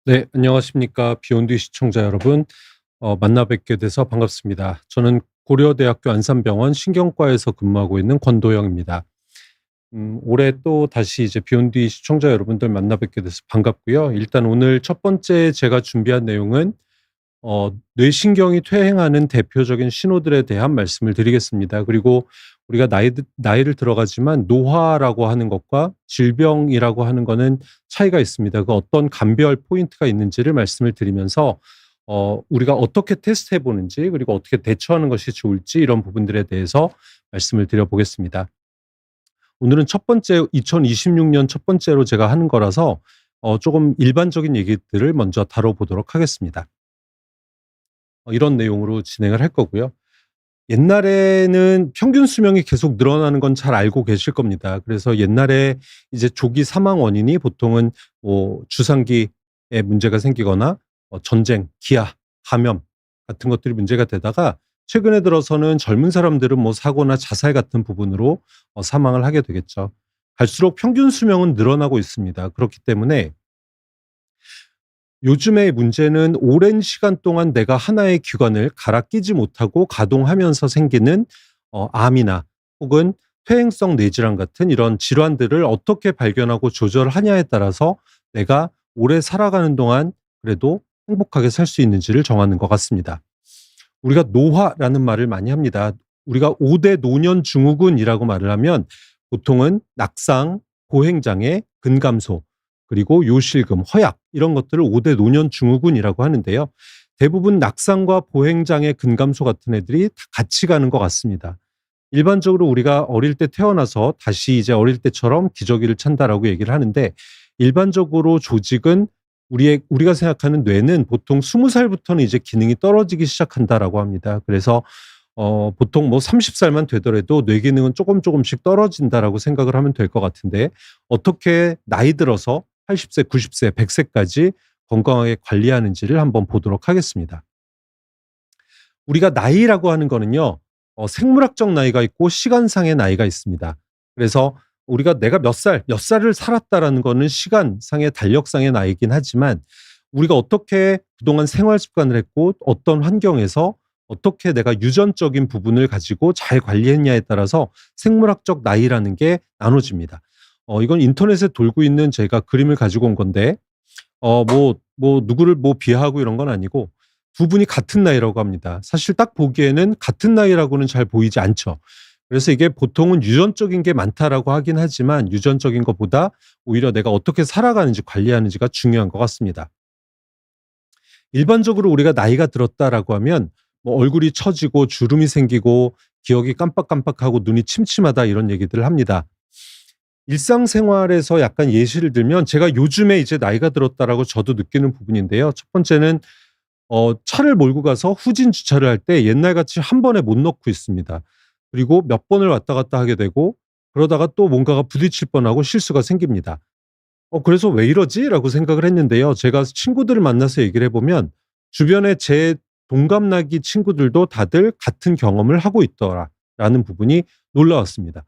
네, 안녕하십니까. 비욘드 시청자 여러분. 만나 뵙게 돼서 반갑습니다. 저는 고려대학교 안산병원 신경과에서 근무하고 있는 권도영입니다. 올해 또 다시 이제 비욘드 시청자 여러분들 만나 뵙게 돼서 반갑고요. 일단 오늘 첫 번째 제가 준비한 내용은 뇌신경이 퇴행하는 대표적인 신호들에 대한 말씀을 드리겠습니다. 그리고 우리가 나이를 들어가지만 노화라고 하는 것과 질병이라고 하는 거는 차이가 있습니다. 그 어떤 감별 포인트가 있는지를 말씀을 드리면서 우리가 어떻게 테스트해 보는지 그리고 어떻게 대처하는 것이 좋을지 이런 부분들에 대해서 말씀을 드려보겠습니다. 오늘은 첫 번째 2026년 첫 번째로 제가 하는 거라서 조금 일반적인 얘기들을 먼저 다뤄보도록 하겠습니다. 이런 내용으로 진행을 할 거고요. 옛날에는 평균 수명이 계속 늘어나는 건 잘 알고 계실 겁니다. 그래서 옛날에 이제 조기 사망 원인이 보통은 뭐 주상기에 문제가 생기거나 전쟁, 기아, 감염 같은 것들이 문제가 되다가 최근에 들어서는 젊은 사람들은 뭐 사고나 자살 같은 부분으로 사망을 하게 되겠죠. 갈수록 평균 수명은 늘어나고 있습니다. 그렇기 때문에 요즘의 문제는 오랜 시간 동안 내가 하나의 기관을 갈아 끼지 못하고 가동하면서 생기는 암이나 혹은 퇴행성 뇌질환 같은 이런 질환들을 어떻게 발견하고 조절하냐에 따라서 내가 오래 살아가는 동안 그래도 행복하게 살 수 있는지를 정하는 것 같습니다. 우리가 노화라는 말을 많이 합니다. 우리가 5대 노년 증후군이라고 말을 하면 보통은 낙상, 보행장애, 근감소, 그리고 요실금, 허약 이런 것들을 5대 노년 증후군이라고 하는데요. 대부분 낙상과 보행장애, 근감소 같은 애들이 다 같이 가는 것 같습니다. 일반적으로 우리가 어릴 때 태어나서 다시 이제 어릴 때처럼 기저귀를 찬다라고 얘기를 하는데 일반적으로 조직은 우리가 생각하는 뇌는 보통 20살부터는 이제 기능이 떨어지기 시작한다라고 합니다. 그래서 보통 뭐 30살만 되더라도 뇌 기능은 조금씩 떨어진다라고 생각을 하면 될 것 같은데 어떻게 나이 들어서 80세, 90세, 100세까지 건강하게 관리하는지를 한번 보도록 하겠습니다. 우리가 나이라고 하는 거는요. 생물학적 나이가 있고 시간상의 나이가 있습니다. 그래서 우리가 내가 몇 살을 살았다라는 거는 시간상의 달력상의 나이긴 하지만 우리가 어떻게 그동안 생활 습관을 했고 어떤 환경에서 어떻게 내가 유전적인 부분을 가지고 잘 관리했냐에 따라서 생물학적 나이라는 게 나눠집니다. 이건 인터넷에 돌고 있는 제가 그림을 가지고 온 건데 누구를 뭐 비하하고 이런 건 아니고 두 분이 같은 나이라고 합니다. 사실 딱 보기에는 같은 나이라고는 잘 보이지 않죠. 그래서 이게 보통은 유전적인 게 많다라고 하긴 하지만 유전적인 것보다 오히려 내가 어떻게 살아가는지 관리하는지가 중요한 것 같습니다. 일반적으로 우리가 나이가 들었다라고 하면 뭐 얼굴이 처지고 주름이 생기고 기억이 깜빡깜빡하고 눈이 침침하다 이런 얘기들을 합니다. 일상생활에서 약간 예시를 들면 제가 요즘에 이제 나이가 들었다라고 저도 느끼는 부분인데요. 첫 번째는 차를 몰고 가서 후진 주차를 할 때 옛날같이 한 번에 못 넣고 있습니다. 그리고 몇 번을 왔다 갔다 하게 되고 그러다가 또 뭔가가 부딪힐 뻔하고 실수가 생깁니다. 그래서 '왜 이러지?'라고 생각을 했는데요. 제가 친구들을 만나서 얘기를 해 보면 주변에 제 동갑나기 친구들도 다들 같은 경험을 하고 있더라라는 부분이 놀라웠습니다.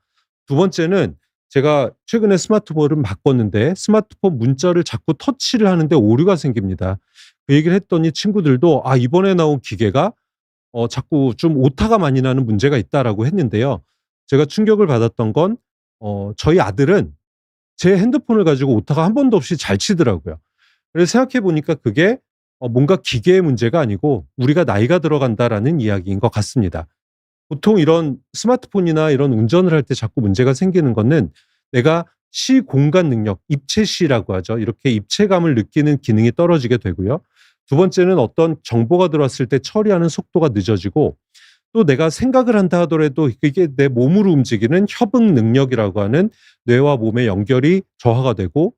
두 번째는 제가 최근에 스마트폰을 바꿨는데 스마트폰 문자를 자꾸 터치를 하는데 오류가 생깁니다. 그 얘기를 했더니 친구들도 "아 이번에 나온 기계가 자꾸 좀 오타가 많이 나는 문제가 있다."라고 했는데요. 제가 충격을 받았던 건 저희 아들은 제 핸드폰을 가지고 오타가 한 번도 없이 잘 치더라고요. 그래서 생각해 보니까 그게 뭔가 기계의 문제가 아니고 '우리가 나이가 들어간다.'라는 이야기인 것 같습니다. 보통 이런 스마트폰이나 이런 운전을 할 때 자꾸 문제가 생기는 거는 내가 시공간 능력, 입체시라고 하죠. 이렇게 입체감을 느끼는 기능이 떨어지게 되고요. 두 번째는 어떤 정보가 들어왔을 때 처리하는 속도가 늦어지고 또 내가 생각을 한다 하더라도 그게 내 몸으로 움직이는 협응 능력이라고 하는 뇌와 몸의 연결이 저하가 되고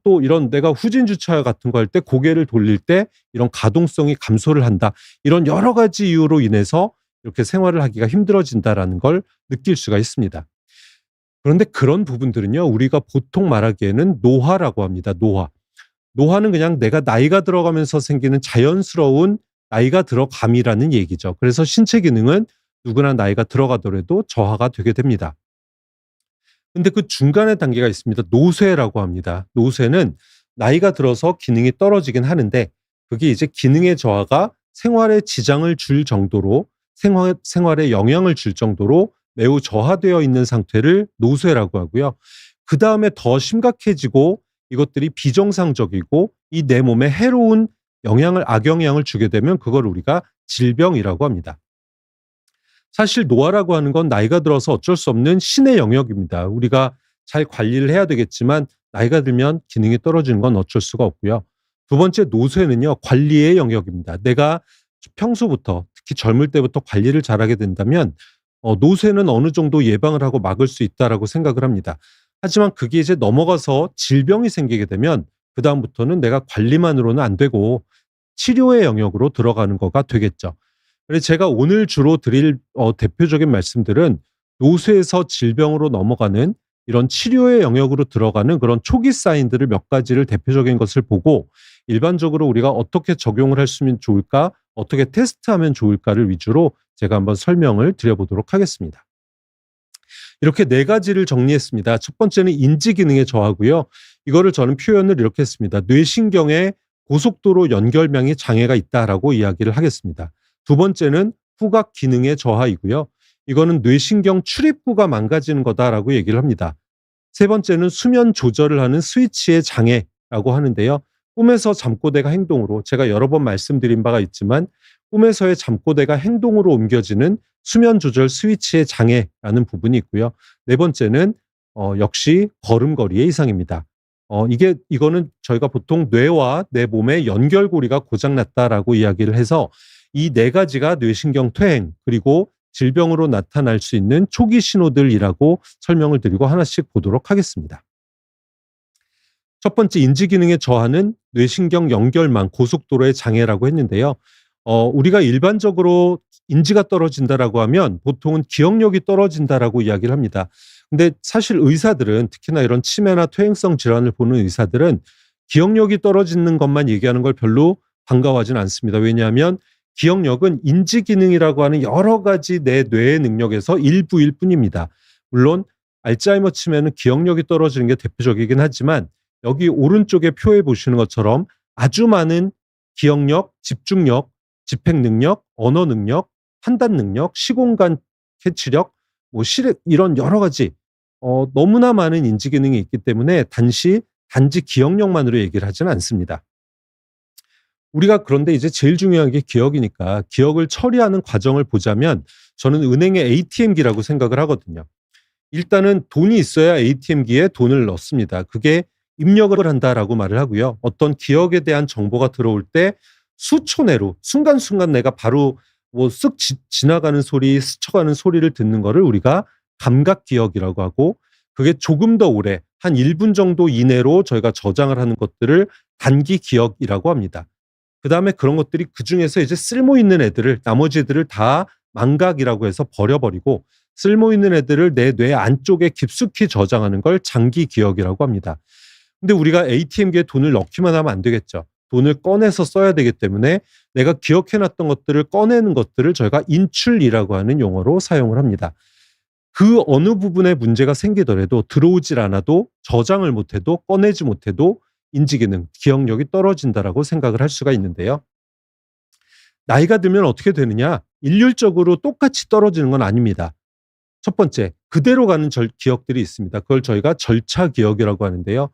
또 이런 내가 후진 주차 같은 거 할 때 고개를 돌릴 때 이런 가동성이 감소를 한다. 이런 여러 가지 이유로 인해서 이렇게 생활을 하기가 힘들어진다라는 걸 느낄 수가 있습니다. 그런데 그런 부분들은요. 우리가 보통 말하기에는 노화라고 합니다. 노화. 노화는 그냥 내가 나이가 들어가면서 생기는 자연스러운 나이가 들어감이라는 얘기죠. 그래서 신체 기능은 누구나 나이가 들어가더라도 저하가 되게 됩니다. 근데 그 중간의 단계가 있습니다. 노쇠라고 합니다. 노쇠는 나이가 들어서 기능이 떨어지긴 하는데 그게 이제 기능의 저하가 생활에 지장을 줄 정도로 생활에 영향을 줄 정도로 매우 저하되어 있는 상태를 노쇠라고 하고요. 그다음에 더 심각해지고 이것들이 비정상적이고 이 내 몸에 해로운 악영향을 주게 되면 그걸 우리가 질병이라고 합니다. 사실 노화라고 하는 건 나이가 들어서 어쩔 수 없는 신의 영역입니다. 우리가 잘 관리를 해야 되겠지만 나이가 들면 기능이 떨어지는 건 어쩔 수가 없고요. 두 번째 노쇠는요, 관리의 영역입니다. 내가 평소부터 특히 젊을 때부터 관리를 잘하게 된다면 노쇠는 어느 정도 예방을 하고 막을 수 있다라고 생각을 합니다. 하지만 그게 이제 넘어가서 질병이 생기게 되면 그다음부터는 내가 관리만으로는 안 되고 치료의 영역으로 들어가는 거가 되겠죠. 그래서 제가 오늘 주로 드릴 대표적인 말씀들은 노쇠에서 질병으로 넘어가는 이런 치료의 영역으로 들어가는 그런 초기 사인들을 몇 가지를 대표적인 것을 보고 일반적으로 우리가 어떻게 적용을 할 수 있으면 좋을까, 어떻게 테스트하면 좋을까를 위주로 제가 한번 설명을 드려보도록 하겠습니다. 이렇게 네 가지를 정리했습니다. 첫 번째는 인지 기능의 저하고요. 이거를 저는 표현을 이렇게 했습니다. 뇌신경의 고속도로 연결망에 장애가 있다라고 이야기를 하겠습니다. 두 번째는 후각 기능의 저하이고요. 이거는 뇌신경 출입구가 망가지는 거다라고 얘기를 합니다. 세 번째는 수면 조절을 하는 스위치의 장애라고 하는데요. 꿈에서 잠꼬대가 행동으로, 제가 여러 번 말씀드린 바가 있지만 꿈에서의 잠꼬대가 행동으로 옮겨지는 수면 조절 스위치의 장애라는 부분이 있고요. 네 번째는 역시 걸음걸이의 이상입니다. 이거는 저희가 보통 뇌와 내 몸의 연결고리가 고장났다라고 이야기를 해서 이 네 가지가 뇌신경 퇴행 그리고 질병으로 나타날 수 있는 초기 신호들이라고 설명을 드리고 하나씩 보도록 하겠습니다. 첫 번째 인지 기능의 저하는 뇌신경 연결망 고속도로의 장애라고 했는데요. 우리가 일반적으로 인지가 떨어진다라고 하면 보통은 기억력이 떨어진다라고 이야기를 합니다. 근데 사실 의사들은 특히나 이런 치매나 퇴행성 질환을 보는 의사들은 기억력이 떨어지는 것만 얘기하는 걸 별로 반가워하지는 않습니다. 왜냐하면 기억력은 인지 기능이라고 하는 여러 가지 내 뇌의 능력에서 일부일 뿐입니다. 물론 알츠하이머 치매는 기억력이 떨어지는 게 대표적이긴 하지만 여기 오른쪽에 표에 보시는 것처럼 아주 많은 기억력, 집중력, 집행 능력, 언어 능력, 판단 능력, 시공간 캐치력, 시력 이런 여러 가지 너무나 많은 인지 기능이 있기 때문에 단지 기억력만으로 얘기를 하지는 않습니다. 우리가 그런데 이제 제일 중요한 게 기억이니까 기억을 처리하는 과정을 보자면 저는 은행의 ATM기라고 생각을 하거든요. 일단은 돈이 있어야 ATM기에 돈을 넣습니다. 그게 입력을 한다라고 말을 하고요. 어떤 기억에 대한 정보가 들어올 때 수초 내로 순간순간 내가 바로 쓱 지나가는 소리, 스쳐가는 소리를 듣는 거를 우리가 감각 기억이라고 하고 그게 조금 더 오래 한 1분 정도 이내로 저희가 저장을 하는 것들을 단기 기억이라고 합니다. 그다음에 그런 것들이 그중에서 이제 쓸모 있는 애들을 나머지 애들을 다 망각이라고 해서 버려버리고 쓸모 있는 애들을 내 뇌 안쪽에 깊숙이 저장하는 걸 장기 기억이라고 합니다. 근데 우리가 ATM기에 돈을 넣기만 하면 안 되겠죠. 돈을 꺼내서 써야 되기 때문에 내가 기억해놨던 것들을 꺼내는 것들을 저희가 인출이라고 하는 용어로 사용을 합니다. 그 어느 부분에 문제가 생기더라도 들어오질 않아도 저장을 못해도 꺼내지 못해도 인지기능, 기억력이 떨어진다라고 생각을 할 수가 있는데요. 나이가 들면 어떻게 되느냐? 일률적으로 똑같이 떨어지는 건 아닙니다. 첫 번째, 그대로 가는 기억들이 있습니다. 그걸 저희가 절차 기억이라고 하는데요.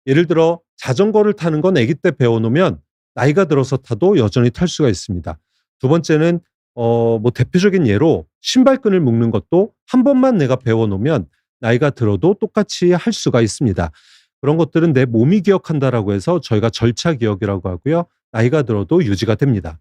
예를 들어 자전거를 타는 건 아기 때 배워놓으면 나이가 들어서 타도 여전히 탈 수가 있습니다. 두 번째는 대표적인 예로 신발끈을 묶는 것도 한 번만 내가 배워놓으면 나이가 들어도 똑같이 할 수가 있습니다. 그런 것들은 내 몸이 기억한다라고 해서 저희가 절차 기억이라고 하고요. 나이가 들어도 유지가 됩니다.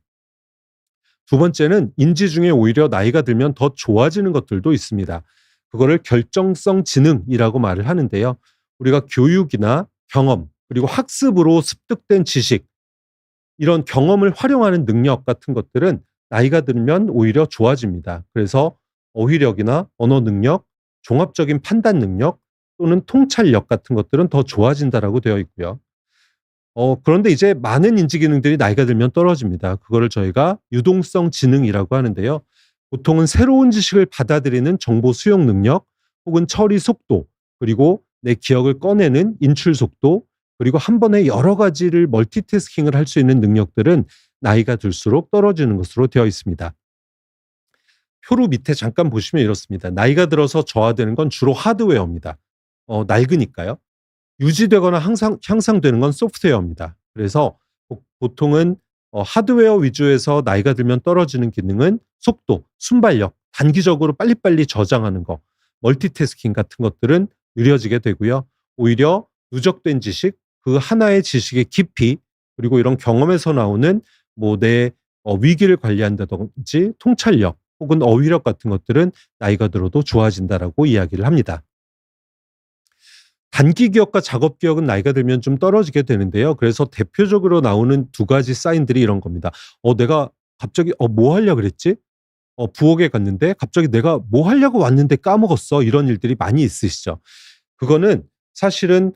두 번째는 인지 중에 오히려 나이가 들면 더 좋아지는 것들도 있습니다. 그거를 결정성 지능이라고 말을 하는데요. 우리가 교육이나 경험 그리고 학습으로 습득된 지식 이런 경험을 활용하는 능력 같은 것들은 나이가 들면 오히려 좋아집니다. 그래서 어휘력이나 언어 능력, 종합적인 판단 능력 또는 통찰력 같은 것들은 더 좋아진다라고 되어 있고요. 그런데 이제 많은 인지 기능들이 나이가 들면 떨어집니다. 그거를 저희가 유동성 지능이라고 하는데요. 보통은 새로운 지식을 받아들이는 정보 수용 능력 혹은 처리 속도 그리고 내 기억을 꺼내는 인출 속도 그리고 한 번에 여러 가지를 멀티태스킹을 할 수 있는 능력들은 나이가 들수록 떨어지는 것으로 되어 있습니다. 표로 밑에 잠깐 보시면 이렇습니다. 나이가 들어서 저하되는 건 주로 하드웨어입니다. 낡으니까요. 유지되거나 항상 향상되는 건 소프트웨어입니다. 그래서 보통은 하드웨어 위주에서 나이가 들면 떨어지는 기능은 속도, 순발력, 단기적으로 빨리빨리 저장하는 거, 멀티태스킹 같은 것들은 느려지게 되고요. 오히려 누적된 지식, 그 하나의 지식의 깊이, 그리고 이런 경험에서 나오는 뭐 내 위기를 관리한다든지 통찰력 혹은 어휘력 같은 것들은 나이가 들어도 좋아진다라고 이야기를 합니다. 단기 기억과 작업 기억은 나이가 들면 좀 떨어지게 되는데요. 그래서 대표적으로 나오는 두 가지 사인들이 이런 겁니다. 내가 갑자기 뭐 하려고 그랬지? 부엌에 갔는데 갑자기 내가 뭐 하려고 왔는데 까먹었어. 이런 일들이 많이 있으시죠. 그거는 사실은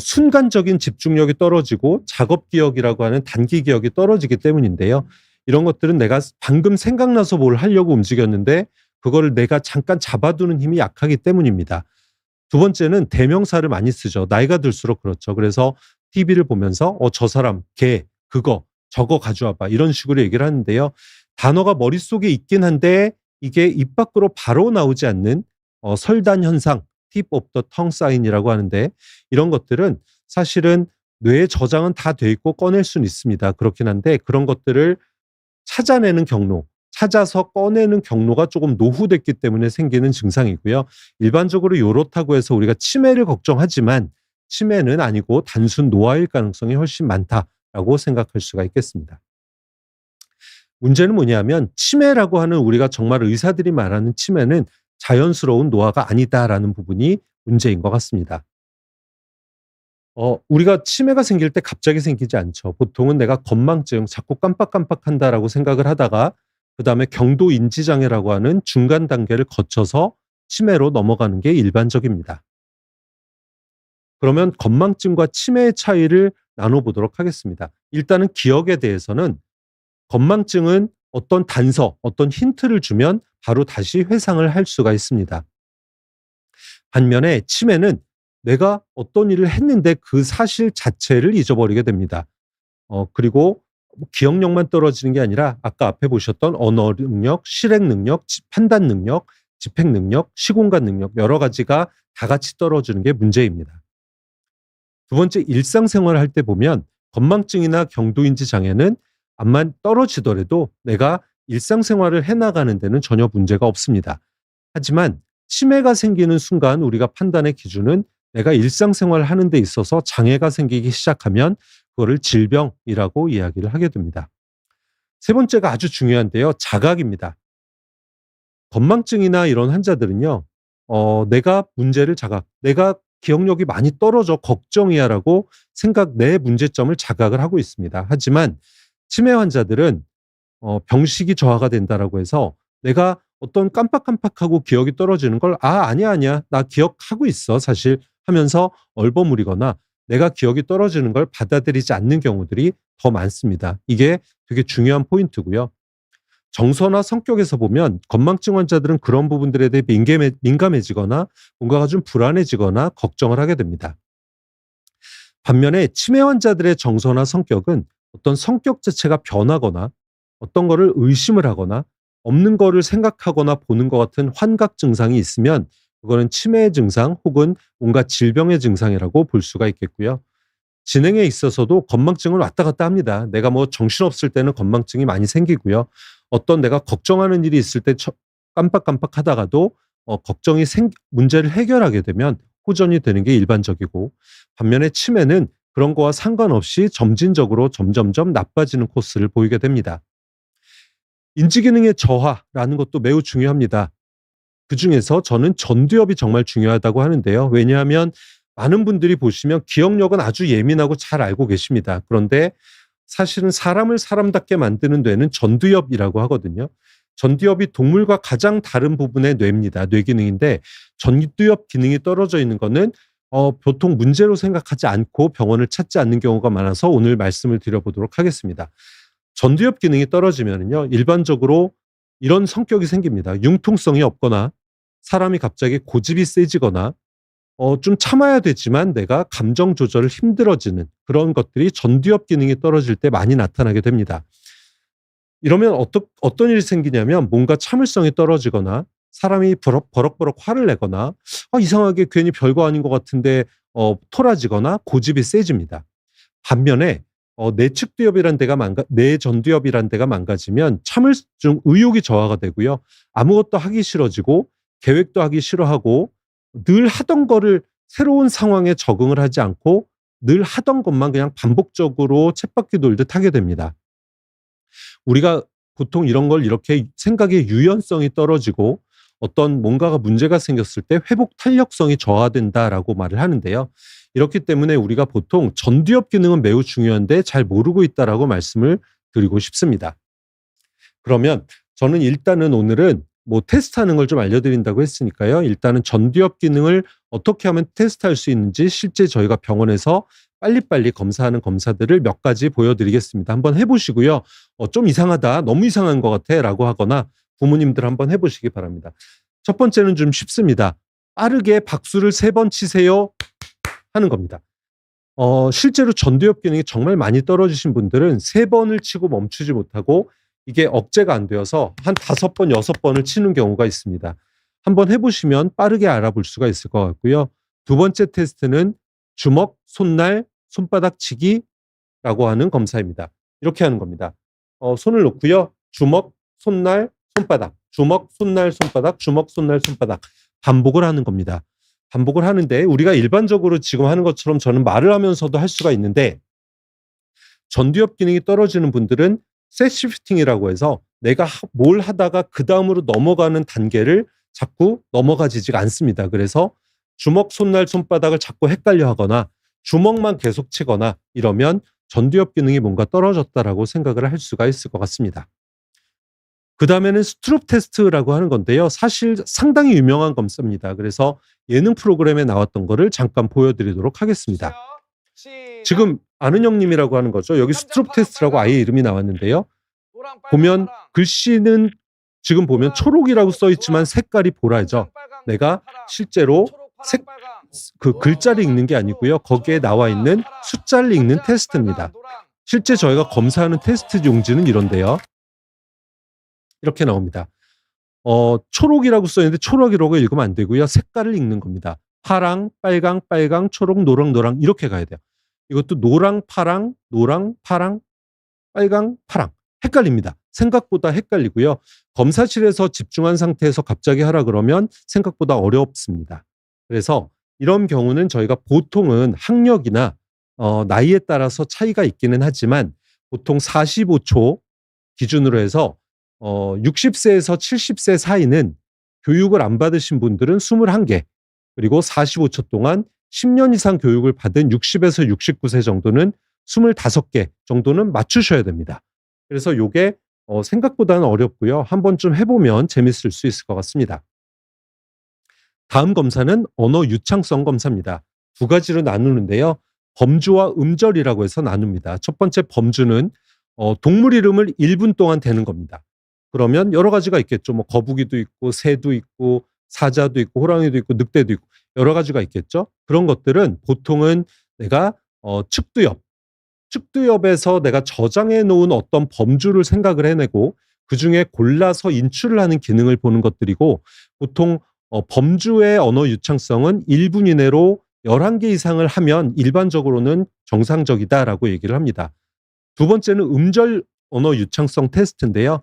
순간적인 집중력이 떨어지고 작업 기억이라고 하는 단기 기억이 떨어지기 때문인데요. 이런 것들은 내가 방금 생각나서 뭘 하려고 움직였는데 그거를 내가 잠깐 잡아두는 힘이 약하기 때문입니다. 두 번째는 대명사를 많이 쓰죠. 나이가 들수록 그렇죠. 그래서 TV를 보면서 저 사람, 걔, 그거, 저거 가져와 봐. 이런 식으로 얘기를 하는데요. 단어가 머릿속에 있긴 한데 이게 입 밖으로 바로 나오지 않는 설단 현상, tip of the tongue sign이라고 하는데 이런 것들은 사실은 뇌에 저장은 다 돼 있고 꺼낼 수는 있습니다. 그렇긴 한데 그런 것들을 찾아내는 경로, 찾아서 꺼내는 경로가 조금 노후됐기 때문에 생기는 증상이고요. 일반적으로 요렇다고 해서 우리가 치매를 걱정하지만 치매는 아니고 단순 노화일 가능성이 훨씬 많다라고 생각할 수가 있겠습니다. 문제는 뭐냐면 치매라고 하는 우리가 정말 의사들이 말하는 치매는 자연스러운 노화가 아니다라는 부분이 문제인 것 같습니다. 우리가 치매가 생길 때 갑자기 생기지 않죠. 보통은 내가 건망증, 자꾸 깜빡깜빡한다라고 생각을 하다가 그다음에 경도 인지 장애라고 하는 중간 단계를 거쳐서 치매로 넘어가는 게 일반적입니다. 그러면 건망증과 치매의 차이를 나눠 보도록 하겠습니다. 일단은 기억에 대해서는 건망증은 어떤 단서, 어떤 힌트를 주면 바로 다시 회상을 할 수가 있습니다. 반면에 치매는 내가 어떤 일을 했는데 그 사실 자체를 잊어버리게 됩니다. 그리고 기억력만 떨어지는 게 아니라 아까 앞에 보셨던 언어 능력, 실행 능력, 판단 능력, 집행 능력, 시공간 능력 여러 가지가 다 같이 떨어지는 게 문제입니다. 두 번째 일상생활을 할 때 보면 건망증이나 경도인지 장애는 암만 떨어지더라도 내가 일상생활을 해나가는 데는 전혀 문제가 없습니다. 하지만 치매가 생기는 순간 우리가 판단의 기준은 내가 일상생활을 하는 데 있어서 장애가 생기기 시작하면 그거를 질병이라고 이야기를 하게 됩니다. 세 번째가 아주 중요한데요. 자각입니다. 건망증이나 이런 환자들은요. 내가 문제를 내가 기억력이 많이 떨어져 걱정이야라고 내 문제점을 자각을 하고 있습니다. 하지만 치매 환자들은 병식이 저하가 된다라고 해서 내가 어떤 깜빡깜빡하고 기억이 떨어지는 걸 아니야. 나 기억하고 있어. 사실 하면서 얼버무리거나 내가 기억이 떨어지는 걸 받아들이지 않는 경우들이 더 많습니다. 이게 되게 중요한 포인트고요. 정서나 성격에서 보면 건망증 환자들은 그런 부분들에 대해 민감해지거나 뭔가가 좀 불안해지거나 걱정을 하게 됩니다. 반면에 치매 환자들의 정서나 성격은 어떤 성격 자체가 변하거나 어떤 거를 의심을 하거나 없는 거를 생각하거나 보는 것 같은 환각 증상이 있으면 그거는 치매의 증상 혹은 뭔가 질병의 증상이라고 볼 수가 있겠고요. 진행에 있어서도 건망증을 왔다 갔다 합니다. 내가 뭐 정신없을 때는 건망증이 많이 생기고요. 어떤 내가 걱정하는 일이 있을 때 깜빡깜빡하다가도 문제를 해결하게 되면 호전이 되는 게 일반적이고 반면에 치매는 그런 거와 상관없이 점진적으로 점점점 나빠지는 코스를 보이게 됩니다. 인지기능의 저하라는 것도 매우 중요합니다. 그중에서 저는 전두엽이 정말 중요하다고 하는데요. 왜냐하면 많은 분들이 보시면 기억력은 아주 예민하고 잘 알고 계십니다. 그런데 사실은 사람을 사람답게 만드는 뇌는 전두엽이라고 하거든요. 전두엽이 동물과 가장 다른 부분의 뇌입니다. 뇌 기능인데 전두엽 기능이 떨어져 있는 거는 보통 문제로 생각하지 않고 병원을 찾지 않는 경우가 많아서 오늘 말씀을 드려보도록 하겠습니다. 전두엽 기능이 떨어지면요, 일반적으로 이런 성격이 생깁니다. 융통성이 없거나 사람이 갑자기 고집이 세지거나 좀 참아야 되지만 내가 감정 조절을 힘들어지는 그런 것들이 전두엽 기능이 떨어질 때 많이 나타나게 됩니다. 이러면 어떤 일이 생기냐면 뭔가 참을성이 떨어지거나 사람이 버럭버럭 화를 내거나 이상하게 괜히 별거 아닌 것 같은데 토라지거나 고집이 세집니다. 반면에 내전두엽이란 데가 망가지면 참을 좀 의욕이 저하가 되고요. 아무것도 하기 싫어지고 계획도 하기 싫어하고 늘 하던 거를 새로운 상황에 적응을 하지 않고 늘 하던 것만 그냥 반복적으로 쳇바퀴 돌듯 하게 됩니다. 우리가 보통 이런 걸 이렇게 생각의 유연성이 떨어지고 어떤 뭔가가 문제가 생겼을 때 회복 탄력성이 저하된다라고 말을 하는데요. 이렇기 때문에 우리가 보통 전두엽 기능은 매우 중요한데 잘 모르고 있다라고 말씀을 드리고 싶습니다. 그러면 저는 일단은 오늘은 뭐 테스트하는 걸 좀 알려드린다고 했으니까요. 일단은 전두엽 기능을 어떻게 하면 테스트할 수 있는지 실제 저희가 병원에서 빨리빨리 검사하는 검사들을 몇 가지 보여드리겠습니다. 한번 해보시고요. 좀 이상하다, 너무 이상한 것 같아 라고 하거나 부모님들 한번 해보시기 바랍니다. 첫 번째는 좀 쉽습니다. 빠르게 박수를 3번 치세요 하는 겁니다. 실제로 전두엽 기능이 정말 많이 떨어지신 분들은 3번을 치고 멈추지 못하고 이게 억제가 안 되어서 한 5번, 6번을 치는 경우가 있습니다. 한번 해보시면 빠르게 알아볼 수가 있을 것 같고요. 두 번째 테스트는 주먹, 손날, 손바닥 치기라고 하는 검사입니다. 이렇게 하는 겁니다. 손을 놓고요. 주먹, 손날, 손바닥, 주먹, 손날, 손바닥, 주먹, 손날, 손바닥 반복을 하는 겁니다. 반복을 하는데 우리가 일반적으로 지금 하는 것처럼 저는 말을 하면서도 할 수가 있는데 전두엽 기능이 떨어지는 분들은 셋 시프팅이라고 해서 내가 뭘 하다가 그 다음으로 넘어가는 단계를 자꾸 넘어가지지가 않습니다. 그래서 주먹, 손날, 손바닥을 자꾸 헷갈려 하거나 주먹만 계속 치거나 이러면 전두엽 기능이 뭔가 떨어졌다라고 생각을 할 수가 있을 것 같습니다. 그 다음에는 스트롭 테스트라고 하는 건데요. 사실 상당히 유명한 검사입니다. 그래서 예능 프로그램에 나왔던 거를 잠깐 보여드리도록 하겠습니다. 지금 아는 형님이라고 하는 거죠. 여기 스트롭 테스트라고 아예 이름이 나왔는데요. 보면 글씨는 지금 보면 초록이라고 써 있지만 색깔이 보라죠. 내가 실제로 그 글자를 읽는 게 아니고요. 거기에 나와 있는 숫자를 읽는 테스트입니다. 실제 저희가 검사하는 테스트 용지는 이런데요. 이렇게 나옵니다. 초록이라고 써 있는데 초록이라고 읽으면 안 되고요. 색깔을 읽는 겁니다. 파랑, 빨강, 빨강, 초록, 노랑, 노랑 이렇게 가야 돼요. 이것도 노랑, 파랑, 노랑, 파랑, 빨강, 파랑. 헷갈립니다. 생각보다 헷갈리고요. 검사실에서 집중한 상태에서 갑자기 하라 그러면 생각보다 어렵습니다. 그래서 이런 경우는 저희가 보통은 학력이나 나이에 따라서 차이가 있기는 하지만 보통 45초 기준으로 해서 60세에서 70세 사이는 교육을 안 받으신 분들은 21개, 그리고 45초 동안 10년 이상 교육을 받은 60에서 69세 정도는 25개 정도는 맞추셔야 됩니다. 그래서 이게 생각보다는 어렵고요. 한 번쯤 해보면 재밌을 수 있을 것 같습니다. 다음 검사는 언어 유창성 검사입니다. 두 가지로 나누는데요. 범주와 음절이라고 해서 나눕니다. 첫 번째 범주는 동물 이름을 1분 동안 대는 겁니다. 그러면 여러 가지가 있겠죠. 뭐 거북이도 있고 새도 있고 사자도 있고 호랑이도 있고 늑대도 있고 여러 가지가 있겠죠. 그런 것들은 보통은 내가 측두엽에서 내가 저장해 놓은 어떤 범주를 생각을 해내고 그중에 골라서 인출을 하는 기능을 보는 것들이고 보통 범주의 언어 유창성은 1분 이내로 11개 이상을 하면 일반적으로는 정상적이다라고 얘기를 합니다. 두 번째는 음절 언어 유창성 테스트인데요.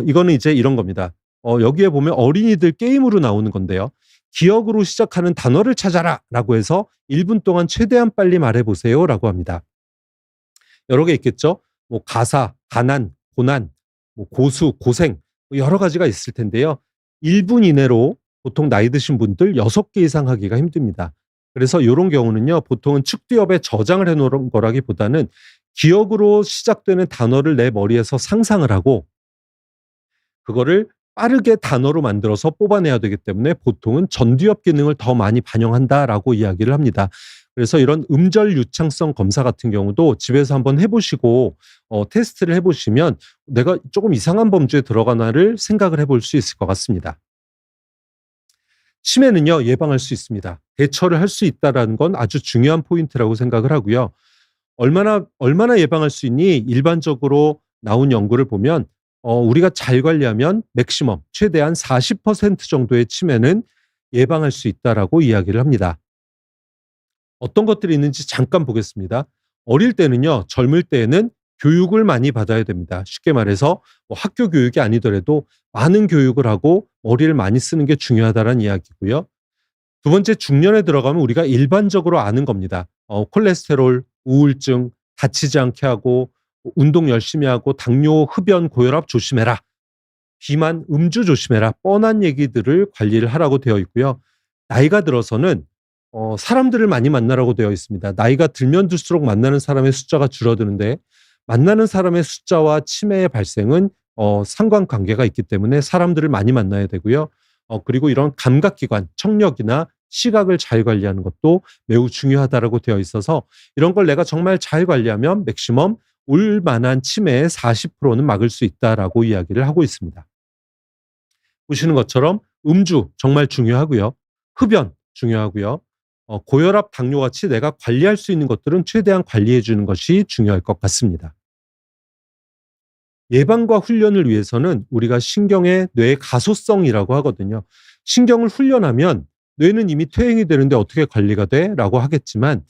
이거는 이제 이런 겁니다. 여기에 보면 어린이들 게임으로 나오는 건데요. 기억으로 시작하는 단어를 찾아라 라고 해서 1분 동안 최대한 빨리 말해보세요 라고 합니다. 여러 개 있겠죠. 뭐 가사, 가난, 고난, 뭐 고수, 고생 여러 가지가 있을 텐데요. 1분 이내로 보통 나이 드신 분들 6개 이상 하기가 힘듭니다. 그래서 이런 경우는요. 보통은 측두엽에 저장을 해놓은 거라기보다는 기억으로 시작되는 단어를 내 머리에서 상상을 하고 그거를 빠르게 단어로 만들어서 뽑아내야 되기 때문에 보통은 전두엽 기능을 더 많이 반영한다라고 이야기를 합니다. 그래서 이런 음절 유창성 검사 같은 경우도 집에서 한번 해보시고 테스트를 해보시면 내가 조금 이상한 범주에 들어가나를 생각을 해볼 수 있을 것 같습니다. 치매는요, 예방할 수 있습니다. 대처를 할 수 있다라는 건 아주 중요한 포인트라고 생각을 하고요. 얼마나 예방할 수 있니? 일반적으로 나온 연구를 보면 우리가 잘 관리하면 맥시멈 최대한 40% 정도의 치매는 예방할 수 있다라고 이야기를 합니다. 어떤 것들이 있는지 잠깐 보겠습니다. 어릴 때는요, 젊을 때에는 교육을 많이 받아야 됩니다. 쉽게 말해서 뭐 학교 교육이 아니더라도 많은 교육을 하고 머리를 많이 쓰는 게 중요하다는 이야기고요. 두 번째, 중년에 들어가면 우리가 일반적으로 아는 겁니다. 콜레스테롤, 우울증, 다치지 않게 하고 운동 열심히 하고 당뇨, 흡연, 고혈압 조심해라. 비만, 음주 조심해라. 뻔한 얘기들을 관리를 하라고 되어 있고요. 나이가 들어서는 사람들을 많이 만나라고 되어 있습니다. 나이가 들면 들수록 만나는 사람의 숫자가 줄어드는데 만나는 사람의 숫자와 치매의 발생은 상관관계가 있기 때문에 사람들을 많이 만나야 되고요. 그리고 이런 감각기관, 청력이나 시각을 잘 관리하는 것도 매우 중요하다라고 되어 있어서 이런 걸 내가 정말 잘 관리하면 맥시멈 올 만한 치매의 40%는 막을 수 있다라고 이야기를 하고 있습니다. 보시는 것처럼 음주 정말 중요하고요. 흡연 중요하고요. 고혈압, 당뇨 같이 내가 관리할 수 있는 것들은 최대한 관리해 주는 것이 중요할 것 같습니다. 예방과 훈련을 위해서는 우리가 신경의 뇌 가소성이라고 하거든요. 신경을 훈련하면 뇌는 이미 퇴행이 되는데 어떻게 관리가 돼? 라고 하겠지만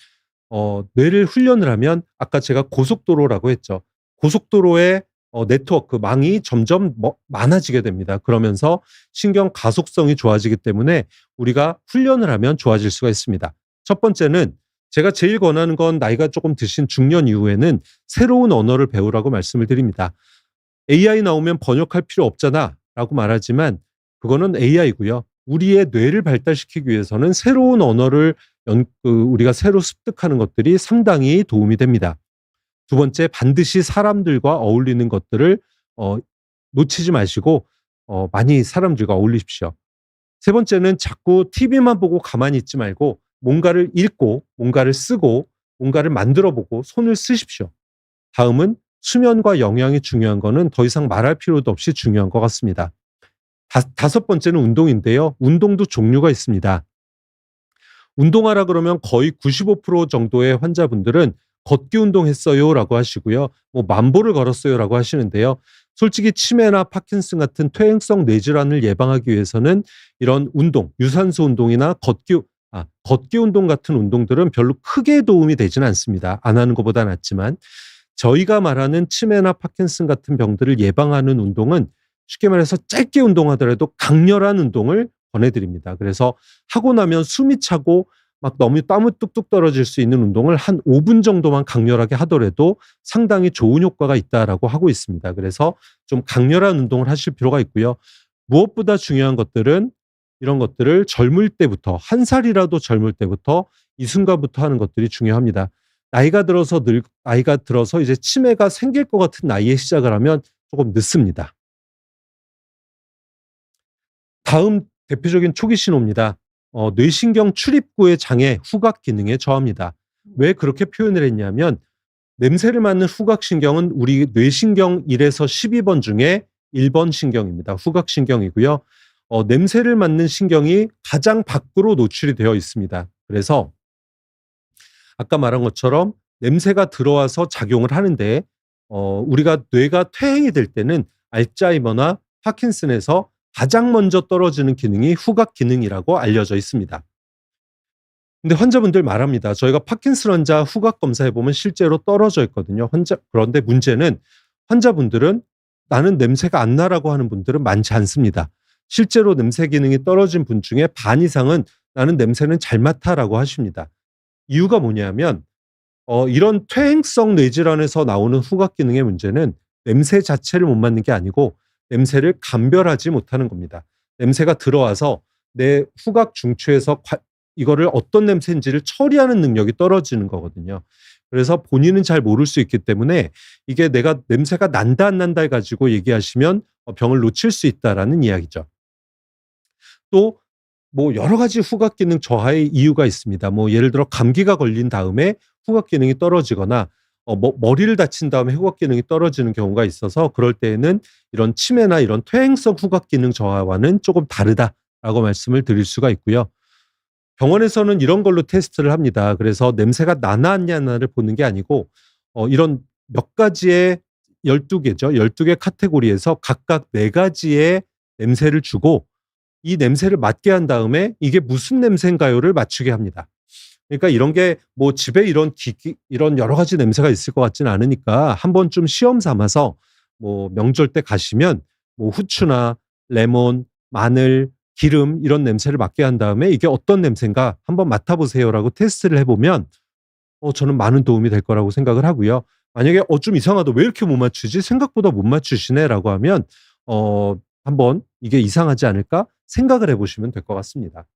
뇌를 훈련을 하면 아까 제가 고속도로라고 했죠. 고속도로의 네트워크, 망이 점점 많아지게 됩니다. 그러면서 신경 가속성이 좋아지기 때문에 우리가 훈련을 하면 좋아질 수가 있습니다. 첫 번째는 제가 제일 권하는 건 나이가 조금 드신 중년 이후에는 새로운 언어를 배우라고 말씀을 드립니다. AI 나오면 번역할 필요 없잖아 라고 말하지만 그거는 AI고요. 우리의 뇌를 발달시키기 위해서는 새로운 언어를 우리가 새로 습득하는 것들이 상당히 도움이 됩니다. 두 번째, 반드시 사람들과 어울리는 것들을 놓치지 마시고 많이 사람들과 어울리십시오. 세 번째는 자꾸 TV만 보고 가만히 있지 말고 뭔가를 읽고 뭔가를 쓰고 뭔가를 만들어보고 손을 쓰십시오. 다음은 수면과 영양이 중요한 거는 더 이상 말할 필요도 없이 중요한 것 같습니다. 다섯 번째는 운동인데요. 운동도 종류가 있습니다. 운동하라 그러면 거의 95% 정도의 환자분들은 걷기 운동했어요라고 하시고요. 뭐 만보를 걸었어요라고 하시는데요. 솔직히 치매나 파킨슨 같은 퇴행성 뇌질환을 예방하기 위해서는 이런 운동, 유산소 운동이나 걷기 운동 같은 운동들은 별로 크게 도움이 되지는 않습니다. 안 하는 것보다 낫지만 저희가 말하는 치매나 파킨슨 같은 병들을 예방하는 운동은 쉽게 말해서 짧게 운동하더라도 강렬한 운동을 권해드립니다. 그래서 하고 나면 숨이 차고 막 너무 땀이 뚝뚝 떨어질 수 있는 운동을 한 5분 정도만 강렬하게 하더라도 상당히 좋은 효과가 있다라고 하고 있습니다. 그래서 좀 강렬한 운동을 하실 필요가 있고요. 무엇보다 중요한 것들은 이런 것들을 젊을 때부터, 한 살이라도 젊을 때부터 이 순간부터 하는 것들이 중요합니다. 나이가 들어서 이제 치매가 생길 것 같은 나이에 시작을 하면 조금 늦습니다. 다음 대표적인 초기 신호입니다. 뇌신경 출입구의 장애, 후각 기능에 저하입니다. 왜 그렇게 표현을 했냐면 냄새를 맡는 후각신경은 우리 뇌신경 1에서 12번 중에 1번 신경입니다. 후각신경이고요. 냄새를 맡는 신경이 가장 밖으로 노출이 되어 있습니다. 그래서 아까 말한 것처럼 냄새가 들어와서 작용을 하는데 우리가 뇌가 퇴행이 될 때는 알츠하이머나 파킨슨에서 가장 먼저 떨어지는 기능이 후각 기능이라고 알려져 있습니다. 근데 환자분들 말합니다. 저희가 파킨슨 환자 후각 검사해보면 실제로 떨어져 있거든요. 그런데 문제는 환자분들은 나는 냄새가 안 나라고 하는 분들은 많지 않습니다. 실제로 냄새 기능이 떨어진 분 중에 반 이상은 나는 냄새는 잘 맡아라고 하십니다. 이유가 뭐냐면 이런 퇴행성 뇌질환에서 나오는 후각 기능의 문제는 냄새 자체를 못 맡는 게 아니고 냄새를 감별하지 못하는 겁니다. 냄새가 들어와서 내 후각 중추에서 이거를 어떤 냄새인지를 처리하는 능력이 떨어지는 거거든요. 그래서 본인은 잘 모를 수 있기 때문에 이게 내가 냄새가 난다 안 난다 해가지고 얘기하시면 병을 놓칠 수 있다라는 이야기죠. 또 뭐 여러 가지 후각 기능 저하의 이유가 있습니다. 뭐 예를 들어 감기가 걸린 다음에 후각 기능이 떨어지거나 머리를 다친 다음에 후각 기능이 떨어지는 경우가 있어서 그럴 때에는 이런 치매나 이런 퇴행성 후각 기능 저하와는 조금 다르다. 라고 말씀을 드릴 수가 있고요. 병원에서는 이런 걸로 테스트를 합니다. 그래서 냄새가 나나 안 나나를 보는 게 아니고 이런 몇 가지의 12개죠. 12개 카테고리에서 각각 4가지의 냄새를 주고 이 냄새를 맡게 한 다음에 이게 무슨 냄새인가요를 맞추게 합니다. 그러니까 이런 게 뭐 집에 이런 기기 이런 여러 가지 냄새가 있을 것 같지는 않으니까 한 번쯤 시험 삼아서 뭐 명절 때 가시면 뭐 후추나 레몬, 마늘, 기름 이런 냄새를 맡게 한 다음에 "이게 어떤 냄새인가 한번 맡아 보세요."라고 테스트를 해 보면 저는 많은 도움이 될 거라고 생각을 하고요. 만약에 '좀 이상하다. 왜 이렇게 못 맞추지? 생각보다 못 맞추시네.'라고 하면 한번 '이게 이상하지 않을까?' 생각을 해 보시면 될 것 같습니다.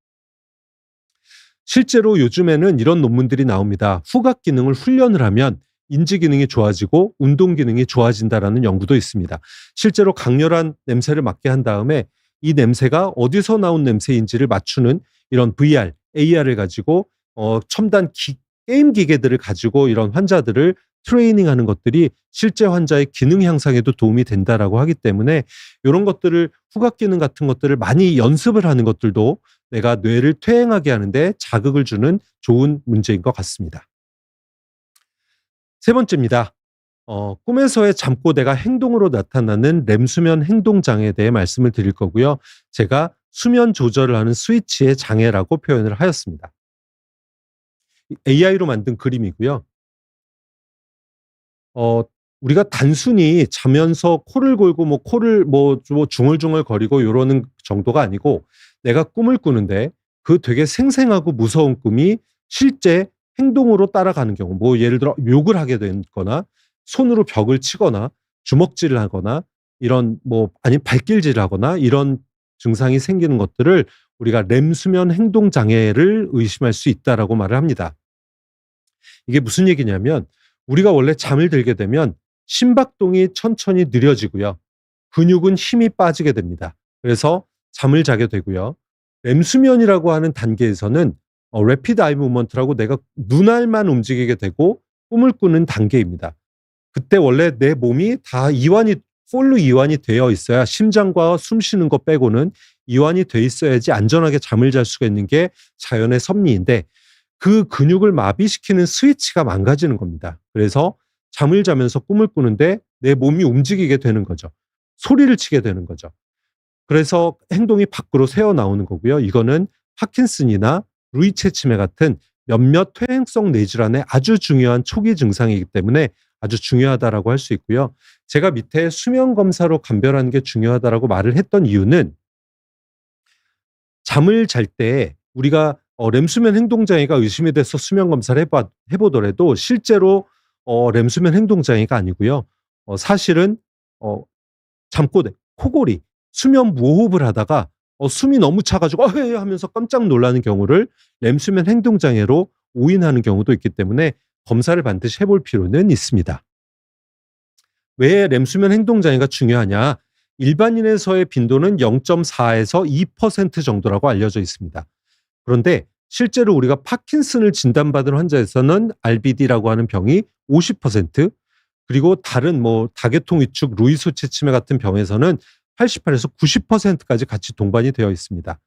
실제로 요즘에는 이런 논문들이 나옵니다. 후각 기능을 훈련을 하면 인지 기능이 좋아지고 운동 기능이 좋아진다라는 연구도 있습니다. 실제로 강렬한 냄새를 맡게 한 다음에 이 냄새가 어디서 나온 냄새인지를 맞추는 이런 VR, AR을 가지고 첨단 게임 기계들을 가지고 이런 환자들을 트레이닝하는 것들이 실제 환자의 기능 향상에도 도움이 된다라고 하기 때문에 요런 것들을 후각 기능 같은 것들을 많이 연습을 하는 것들도 내가 뇌를 퇴행하게 하는데 자극을 주는 좋은 문제인 것 같습니다. 세 번째입니다. 꿈에서의 잠꼬대가 행동으로 나타나는 렘수면 행동 장애에 대해 말씀을 드릴 거고요. 제가 수면 조절을 하는 스위치의 장애라고 표현을 하였습니다. AI로 만든 그림이고요. 어 우리가 단순히 자면서 코를 골고 뭐 코를 뭐 중얼중얼거리고 요러는 정도가 아니고 내가 꿈을 꾸는데 그 되게 생생하고 무서운 꿈이 실제 행동으로 따라가는 경우 뭐 예를 들어 욕을 하게 되거나 손으로 벽을 치거나 주먹질을 하거나 이런 뭐 아니면 발길질을 하거나 이런 증상이 생기는 것들을 우리가 렘수면 행동 장애를 의심할 수 있다라고 말을 합니다. 이게 무슨 얘기냐면 우리가 원래 잠을 들게 되면 심박동이 천천히 느려지고요. 근육은 힘이 빠지게 됩니다. 그래서 잠을 자게 되고요. 렘수면이라고 하는 단계에서는 Rapid Eye Movement라고 내가 눈알만 움직이게 되고 꿈을 꾸는 단계입니다. 그때 원래 내 몸이 다 이완이 풀로 이완이 되어 있어야 심장과 숨 쉬는 거 빼고는 이완이 돼 있어야지 안전하게 잠을 잘 수가 있는 게 자연의 섭리인데 그 근육을 마비시키는 스위치가 망가지는 겁니다. 그래서 잠을 자면서 꿈을 꾸는데 내 몸이 움직이게 되는 거죠. 소리를 치게 되는 거죠. 그래서 행동이 밖으로 새어나오는 거고요. 이거는 파킨슨이나 루이체 치매 같은 몇몇 퇴행성 뇌질환의 아주 중요한 초기 증상이기 때문에 아주 중요하다라고 할 수 있고요. 제가 밑에 수면 검사로 감별하는 게 중요하다라고 말을 했던 이유는 잠을 잘 때 우리가 렘수면 행동 장애가 의심이 돼서 수면 검사를 해 보더라도 실제로 렘수면 행동 장애가 아니고요. 사실은 어 잠꼬대, 코골이, 수면 무호흡을 하다가 숨이 너무 차 가지고 "예." 하면서 깜짝 놀라는 경우를 렘수면 행동 장애로 오인하는 경우도 있기 때문에 검사를 반드시 해볼 필요는 있습니다. 왜 렘수면 행동 장애가 중요하냐? 일반인에서의 빈도는 0.4에서 2% 정도라고 알려져 있습니다. 그런데 실제로 우리가 파킨슨을 진단받은 환자에서는 RBD라고 하는 병이 50% 그리고 다른 뭐 다계통 위축 루이소치 치매 같은 병에서는 88에서 90%까지 같이 동반이 되어 있습니다.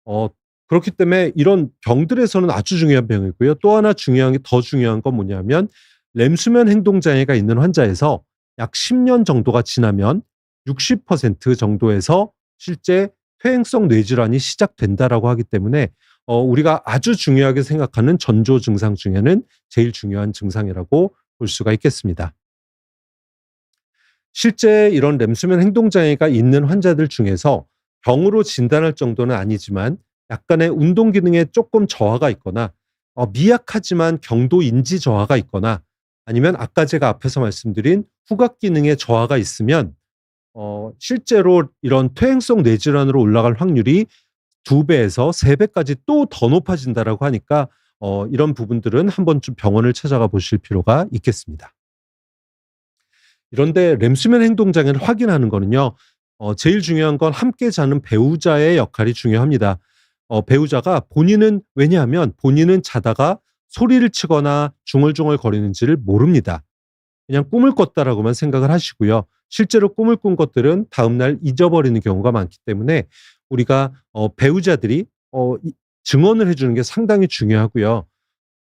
어 그렇기 때문에 이런 병들에서는 아주 중요한 병이고요. 또 하나 더 중요한 건 뭐냐면 렘수면 행동 장애가 있는 환자에서 약 10년 정도가 지나면 60% 정도에서 실제 퇴행성 뇌질환이 시작된다라고 하기 때문에 우리가 아주 중요하게 생각하는 전조 증상 중에는 제일 중요한 증상이라고 볼 수가 있겠습니다. 실제 이런 렘수면 행동 장애가 있는 환자들 중에서 병으로 진단할 정도는 아니지만 약간의 운동 기능에 조금 저하가 있거나 미약하지만 경도 인지 저하가 있거나 아니면 아까 제가 앞에서 말씀드린 후각 기능에 저하가 있으면 실제로 이런 퇴행성 뇌질환으로 올라갈 확률이 2배에서 3배까지 또 더 높아진다라고 하니까 이런 부분들은 한 번쯤 병원을 찾아가 보실 필요가 있겠습니다. 이런데 렘수면 행동 장애를 확인하는 거는요. 제일 중요한 건 함께 자는 배우자의 역할이 중요합니다. 배우자가 왜냐하면 본인은 자다가 소리를 치거나 중얼중얼 거리는지를 모릅니다. 그냥 꿈을 꿨다라고만 생각을 하시고요. 실제로 꿈을 꾼 것들은 다음날 잊어버리는 경우가 많기 때문에 우리가 배우자들이 증언을 해주는 게 상당히 중요하고요.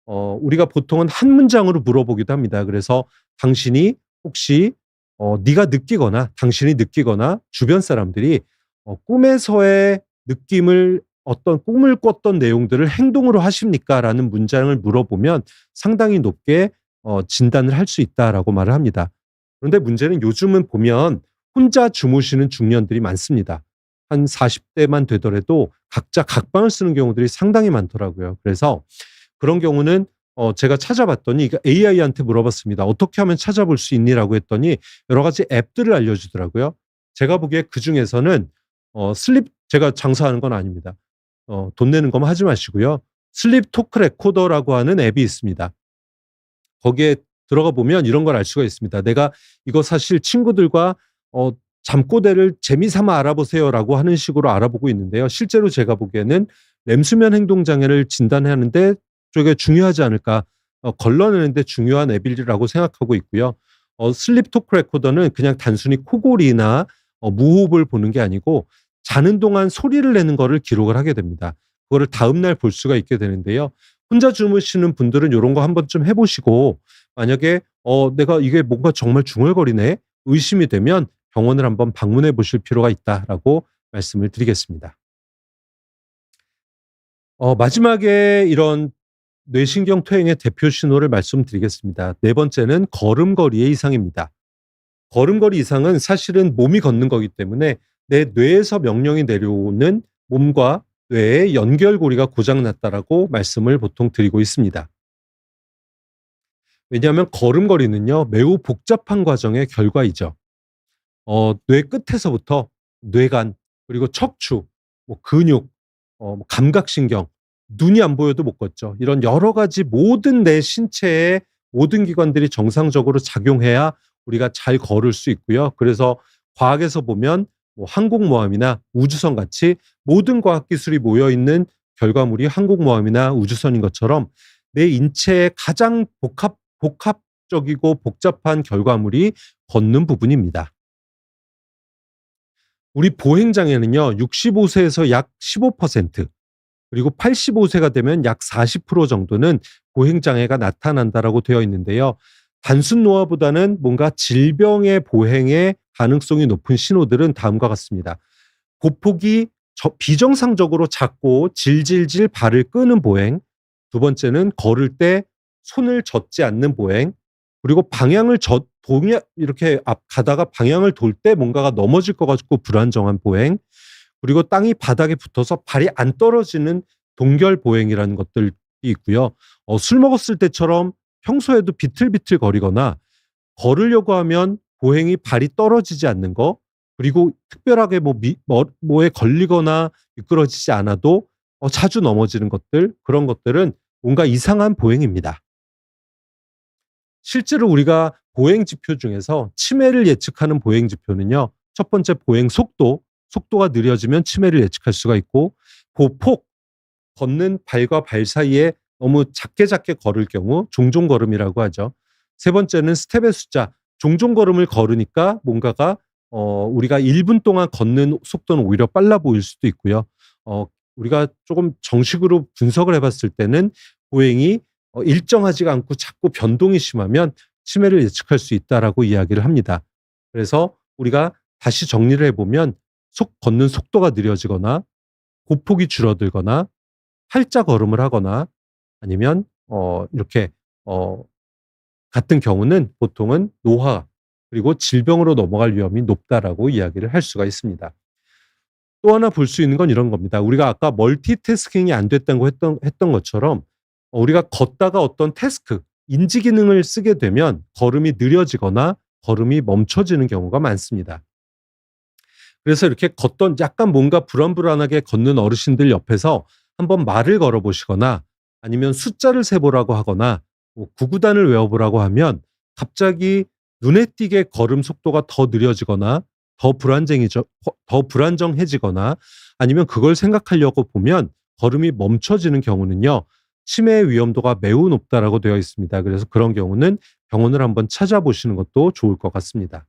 우리가 보통은 한 문장으로 물어보기도 합니다. 그래서 당신이 혹시 네가 느끼거나 당신이 느끼거나 주변 사람들이 꿈에서의 느낌을 어떤 꿈을 꿨던 내용들을 행동으로 하십니까? 라는 문장을 물어보면 상당히 높게 진단을 할 수 있다라고 말을 합니다. 그런데 문제는 요즘은 보면 혼자 주무시는 중년들이 많습니다. 한 40대만 되더라도 각자 각방을 쓰는 경우들이 상당히 많더라고요. 그래서 그런 경우는 제가 찾아봤더니 AI한테 물어봤습니다. 어떻게 하면 찾아볼 수 있니라고 했더니 여러 가지 앱들을 알려주더라고요. 제가 보기에 그 중에서는 제가 장사하는 건 아닙니다. 돈 내는 거만 하지 마시고요. 슬립 토크 레코더라고 하는 앱이 있습니다. 거기에 들어가 보면 이런 걸 알 수가 있습니다. 내가 이거 사실 친구들과 잠꼬대를 재미삼아 알아보세요라고 하는 식으로 알아보고 있는데요. 실제로 제가 보기에는 렘수면 행동장애를 진단하는데 쪽에 중요하지 않을까, 걸러내는데 중요한 앱이라고 생각하고 있고요. 슬립 토크 레코더는 그냥 단순히 코골이나 무호흡을 보는 게 아니고 자는 동안 소리를 내는 거를 기록을 하게 됩니다. 그거를 다음날 볼 수가 있게 되는데요. 혼자 주무시는 분들은 이런 거 한번 좀 해보시고 만약에 내가 이게 뭔가 정말 중얼거리네 의심이 되면 병원을 한번 방문해 보실 필요가 있다라고 말씀을 드리겠습니다. 마지막에 이런 뇌신경 퇴행의 대표 신호를 말씀드리겠습니다. 네 번째는 걸음걸이의 이상입니다. 걸음걸이 이상은 사실은 몸이 걷는 거기 때문에 내 뇌에서 명령이 내려오는 몸과 뇌의 연결고리가 고장났다라고 말씀을 보통 드리고 있습니다. 왜냐하면 걸음걸이는요, 매우 복잡한 과정의 결과이죠. 뇌 끝에서부터 뇌간, 그리고 척추, 뭐 근육, 뭐 감각신경, 눈이 안 보여도 못 걷죠. 이런 여러 가지 모든 내 신체의 모든 기관들이 정상적으로 작용해야 우리가 잘 걸을 수 있고요. 그래서 과학에서 보면 뭐 항공모함이나 우주선 같이 모든 과학기술이 모여있는 결과물이 항공모함이나 우주선인 것처럼 내 인체의 가장 복합적이고 복잡한 결과물이 걷는 부분입니다. 우리 보행장애는요, 65세에서 약 15%, 그리고 85세가 되면 약 40% 정도는 보행장애가 나타난다라고 되어 있는데요. 단순 노화보다는 뭔가 질병의 보행의 가능성이 높은 신호들은 다음과 같습니다. 보폭이 비정상적으로 작고 질질질 발을 끄는 보행, 두 번째는 걸을 때 손을 젓지 않는 보행, 그리고 방향을 이렇게 가다가 방향을 돌 때 뭔가가 넘어질 것 같고 불안정한 보행, 그리고 땅이 바닥에 붙어서 발이 안 떨어지는 동결 보행이라는 것들이 있고요. 술 먹었을 때처럼 평소에도 비틀비틀 거리거나 걸으려고 하면 보행이 발이 떨어지지 않는 거, 그리고 특별하게 뭐에 걸리거나 미끄러지지 않아도 자주 넘어지는 것들, 그런 것들은 뭔가 이상한 보행입니다. 실제로 우리가 보행 지표 중에서 치매를 예측하는 보행 지표는요. 첫 번째 보행 속도가 느려지면 치매를 예측할 수가 있고, 보폭, 걷는 발과 발 사이에 너무 작게 걸을 경우 종종걸음이라고 하죠. 세 번째는 스텝의 숫자, 종종걸음을 걸으니까 뭔가가 우리가 1분 동안 걷는 속도는 오히려 빨라 보일 수도 있고요. 우리가 조금 정식으로 분석을 해봤을 때는 보행이 일정하지가 않고 자꾸 변동이 심하면 치매를 예측할 수 있다라고 이야기를 합니다. 그래서 우리가 다시 정리를 해보면 걷는 속도가 느려지거나 보폭이 줄어들거나 팔자 걸음을 하거나 아니면 이렇게 같은 경우는 보통은 노화 그리고 질병으로 넘어갈 위험이 높다라고 이야기를 할 수가 있습니다. 또 하나 볼 수 있는 건 이런 겁니다. 우리가 아까 멀티태스킹이 안 됐다고 했던 것처럼 우리가 걷다가 어떤 태스크, 인지 기능을 쓰게 되면 걸음이 느려지거나 걸음이 멈춰지는 경우가 많습니다. 그래서 이렇게 걷던 약간 뭔가 불안불안하게 걷는 어르신들 옆에서 한번 말을 걸어보시거나 아니면 숫자를 세보라고 하거나 뭐 구구단을 외워보라고 하면 갑자기 눈에 띄게 걸음 속도가 더 느려지거나 더 불안정해지거나 아니면 그걸 생각하려고 보면 걸음이 멈춰지는 경우는요. 치매의 위험도가 매우 높다라고 되어 있습니다. 그래서 그런 경우는 병원을 한번 찾아보시는 것도 좋을 것 같습니다.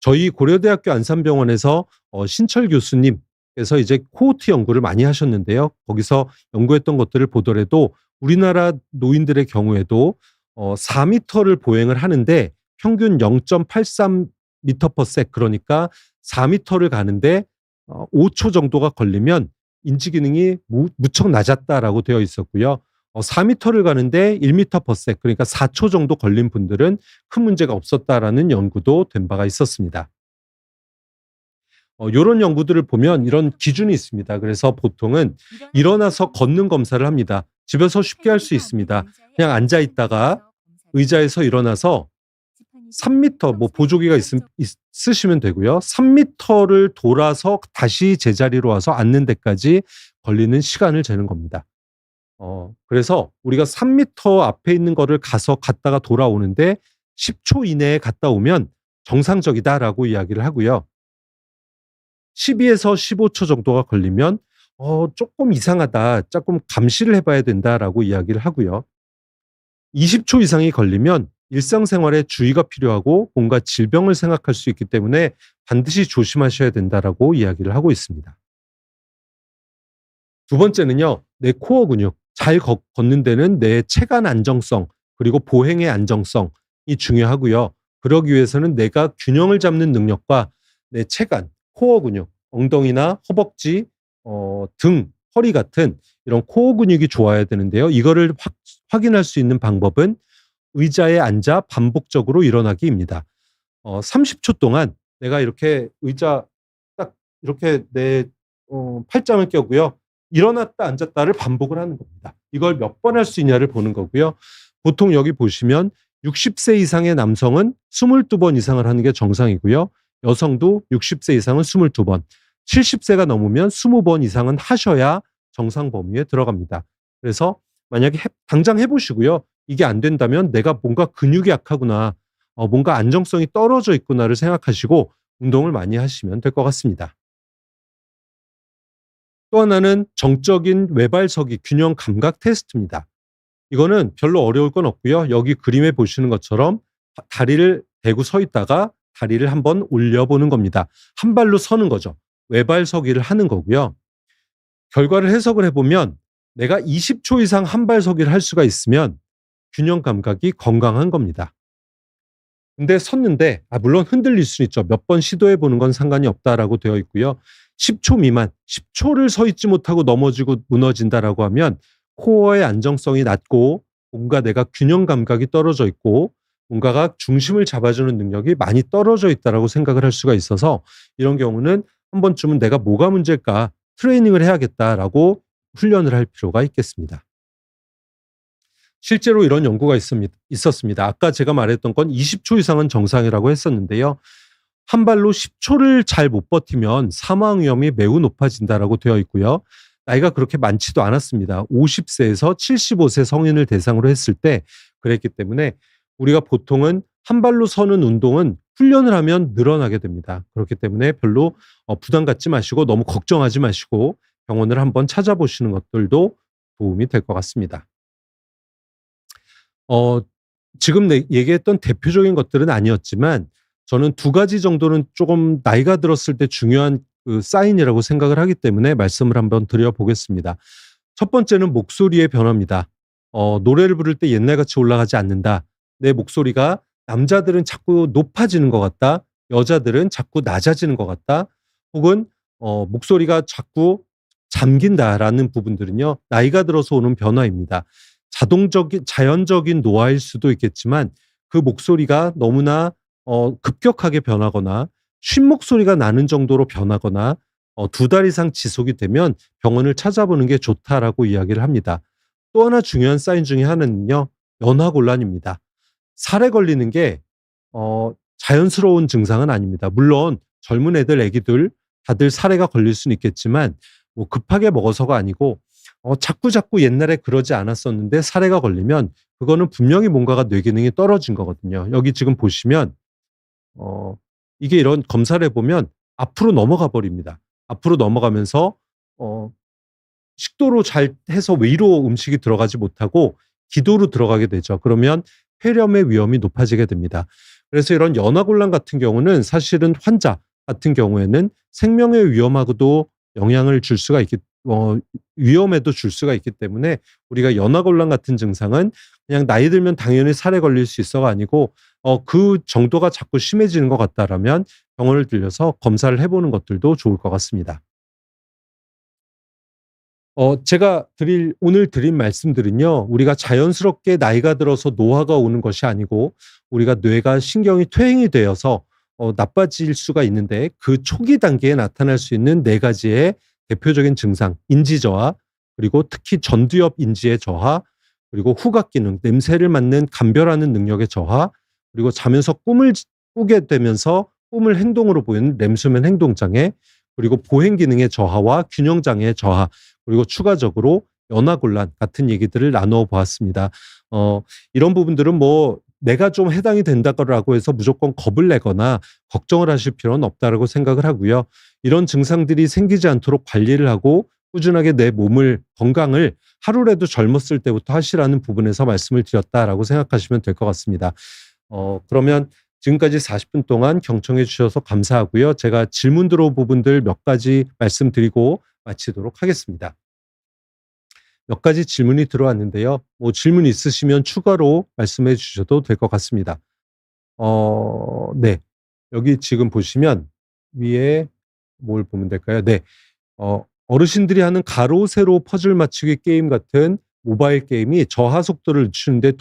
저희 고려대학교 안산병원에서 신철 교수님께서 이제 코호르트 연구를 많이 하셨는데요. 거기서 연구했던 것들을 보더라도 우리나라 노인들의 경우에도 4m를 보행을 하는데 평균 0.83m/s, 그러니까 4m를 가는데 5초 정도가 걸리면 인지 기능이 무척 낮았다라고 되어 있었고요. 4m를 가는데 1m/s, 그러니까 4초 정도 걸린 분들은 큰 문제가 없었다라는 연구도 된 바가 있었습니다. 요런 연구들을 보면 이런 기준이 있습니다. 그래서 보통은 일어나서 걷는 검사를 합니다. 집에서 쉽게 할 수 있습니다. 그냥 앉아 있다가 의자에서 일어나서 3m, 뭐 보조기가 있으시면 되고요. 3m를 돌아서 다시 제자리로 와서 앉는 데까지 걸리는 시간을 재는 겁니다. 그래서 우리가 3m 앞에 있는 거를 갔다가 돌아오는데 10초 이내에 갔다 오면 정상적이다라고 이야기를 하고요. 12에서 15초 정도가 걸리면 조금 이상하다, 조금 감시를 해봐야 된다라고 이야기를 하고요. 20초 이상이 걸리면 일상생활에 주의가 필요하고 뭔가 질병을 생각할 수 있기 때문에 반드시 조심하셔야 된다라고 이야기를 하고 있습니다. 두 번째는요, 내 코어 근육. 잘 걷는 데는 내 체간 안정성, 그리고 보행의 안정성이 중요하고요. 그러기 위해서는 내가 균형을 잡는 능력과 내 체간, 코어 근육, 엉덩이나 허벅지, 등, 허리 같은 이런 코어 근육이 좋아야 되는데요. 이거를 확인할 수 있는 방법은 의자에 앉아 반복적으로 일어나기입니다. 30초 동안 내가 이렇게 의자 딱 이렇게 내 팔짱을 껴고요. 일어났다 앉았다를 반복을 하는 겁니다. 이걸 몇 번 할 수 있냐를 보는 거고요. 보통 여기 보시면 60세 이상의 남성은 22번 이상을 하는 게 정상이고요. 여성도 60세 이상은 22번, 70세가 넘으면 20번 이상은 하셔야 정상 범위에 들어갑니다. 그래서 만약에 당장 해보시고요. 이게 안 된다면 내가 뭔가 근육이 약하구나, 뭔가 안정성이 떨어져 있구나를 생각하시고 운동을 많이 하시면 될 것 같습니다. 또 하나는 정적인 외발서기 균형 감각 테스트입니다. 이거는 별로 어려울 건 없고요. 여기 그림에 보시는 것처럼 다리를 대고 서 있다가 다리를 한번 올려보는 겁니다. 한 발로 서는 거죠. 외발서기를 하는 거고요. 결과를 해석을 해보면 내가 20초 이상 한 발서기를 할 수가 있으면 균형 감각이 건강한 겁니다. 근데 섰는데 물론 흔들릴 수 있죠. 몇 번 시도해 보는 건 상관이 없다라고 되어 있고요. 10초 미만, 10초를 서 있지 못하고 넘어지고 무너진다라고 하면 코어의 안정성이 낮고 뭔가 내가 균형 감각이 떨어져 있고 뭔가가 중심을 잡아주는 능력이 많이 떨어져 있다라고 생각을 할 수가 있어서 이런 경우는 한 번쯤은 내가 뭐가 문제일까 트레이닝을 해야겠다라고 훈련을 할 필요가 있겠습니다. 실제로 이런 연구가 있었습니다. 아까 제가 말했던 건 20초 이상은 정상이라고 했었는데요. 한 발로 10초를 잘 못 버티면 사망 위험이 매우 높아진다라고 되어 있고요. 나이가 그렇게 많지도 않았습니다. 50세에서 75세 성인을 대상으로 했을 때 그랬기 때문에 우리가 보통은 한 발로 서는 운동은 훈련을 하면 늘어나게 됩니다. 그렇기 때문에 별로 부담 갖지 마시고 너무 걱정하지 마시고 병원을 한번 찾아보시는 것들도 도움이 될 것 같습니다. 지금 얘기했던 대표적인 것들은 아니었지만 저는 두 가지 정도는 조금 나이가 들었을 때 중요한 그 사인이라고 생각을 하기 때문에 말씀을 한번 드려보겠습니다. 첫 번째는 목소리의 변화입니다. 노래를 부를 때 옛날같이 올라가지 않는다. 내 목소리가 남자들은 자꾸 높아지는 것 같다. 여자들은 자꾸 낮아지는 것 같다. 혹은 목소리가 자꾸 잠긴다라는 부분들은요. 나이가 들어서 오는 변화입니다. 자연적인 노화일 수도 있겠지만 그 목소리가 너무나 급격하게 변하거나 쉰 목소리가 나는 정도로 변하거나 2달 이상 지속이 되면 병원을 찾아보는 게 좋다라고 이야기를 합니다. 또 하나 중요한 사인 중에 하나는요. 연화곤란입니다. 살에 걸리는 게 자연스러운 증상은 아닙니다. 물론 젊은 애기들 다들 살에가 걸릴 수는 있겠지만 뭐 급하게 먹어서가 아니고 자꾸 옛날에 그러지 않았었는데 살해가 걸리면 그거는 분명히 뭔가가 뇌 기능이 떨어진 거거든요. 여기 지금 보시면 이게 이런 검사를 해보면 앞으로 넘어가 버립니다. 앞으로 넘어가면서 식도로 잘 해서 위로 음식이 들어가지 못하고 기도로 들어가게 되죠. 그러면 폐렴의 위험이 높아지게 됩니다. 그래서 이런 연화곤란 같은 경우는 사실은 환자 같은 경우에는 생명의 위험하고도 영향을 줄 수가 위험에도 줄 수가 있기 때문에 우리가 연화곤란 같은 증상은 그냥 나이 들면 당연히 살에 걸릴 수 있어가 아니고 그 정도가 자꾸 심해지는 것 같다라면 병원을 들려서 검사를 해보는 것들도 좋을 것 같습니다. 제가 오늘 드린 말씀들은요, 우리가 자연스럽게 나이가 들어서 노화가 오는 것이 아니고, 우리가 뇌가 신경이 퇴행이 되어서 나빠질 수가 있는데, 그 초기 단계에 나타날 수 있는 네 가지의 대표적인 증상, 인지 저하, 그리고 특히 전두엽 인지의 저하, 그리고 후각 기능, 냄새를 맡는 감별하는 능력의 저하, 그리고 자면서 꿈을 꾸게 되면서 꿈을 행동으로 보이는 렘수면 행동장애, 그리고 보행 기능의 저하와 균형 장애의 저하, 그리고 추가적으로 연화곤란 같은 얘기들을 나누어 보았습니다. 이런 부분들은 뭐 내가 좀 해당이 된다고 해서 무조건 겁을 내거나 걱정을 하실 필요는 없다라고 생각을 하고요. 이런 증상들이 생기지 않도록 관리를 하고 꾸준하게 내 몸을 건강을 하루라도 젊었을 때부터 하시라는 부분에서 말씀을 드렸다라고 생각하시면 될 것 같습니다. 그러면 지금까지 40분 동안 경청해 주셔서 감사하고요. 제가 질문 들어온 부분들 몇 가지 말씀드리고 마치도록 하겠습니다. 몇 가지 질문이 들어왔는데요. 뭐 질문 있으시면 추가로 말씀해 주셔도 될 것 같습니다. 네. 여기 지금 보시면 위에 뭘 보면 될까요? 네. 어르신들이 하는 가로, 세로 퍼즐 맞추기 게임 같은 모바일 게임이 저하 속도를 늦추는데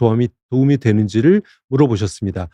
도움이 되는지를 물어보셨습니다.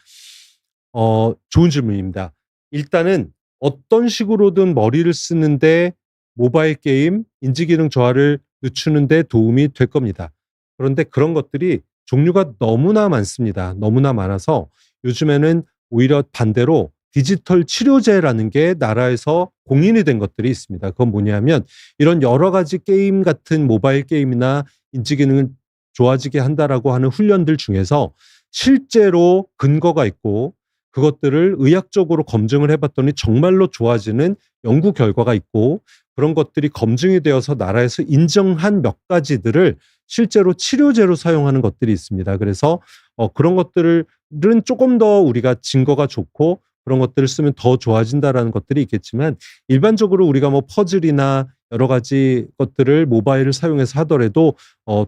좋은 질문입니다. 일단은 어떤 식으로든 머리를 쓰는데 모바일 게임, 인지기능 저하를 늦추는 데 도움이 될 겁니다. 그런데 그런 것들이 종류가 너무나 많습니다. 너무나 많아서 요즘에는 오히려 반대로 디지털 치료제라는 게 나라에서 공인이 된 것들이 있습니다. 그건 뭐냐면 이런 여러 가지 게임 같은 모바일 게임이나 인지기능을 좋아지게 한다라고 하는 훈련들 중에서 실제로 근거가 있고 그것들을 의학적으로 검증을 해봤더니 정말로 좋아지는 연구 결과가 있고 그런 것들이 검증이 되어서 나라에서 인정한 몇 가지들을 실제로 치료제로 사용하는 것들이 있습니다. 그래서 그런 것들은 조금 더 우리가 증거가 좋고 그런 것들을 쓰면 더 좋아진다라는 것들이 있겠지만 일반적으로 우리가 뭐 퍼즐이나 여러 가지 것들을 모바일을 사용해서 하더라도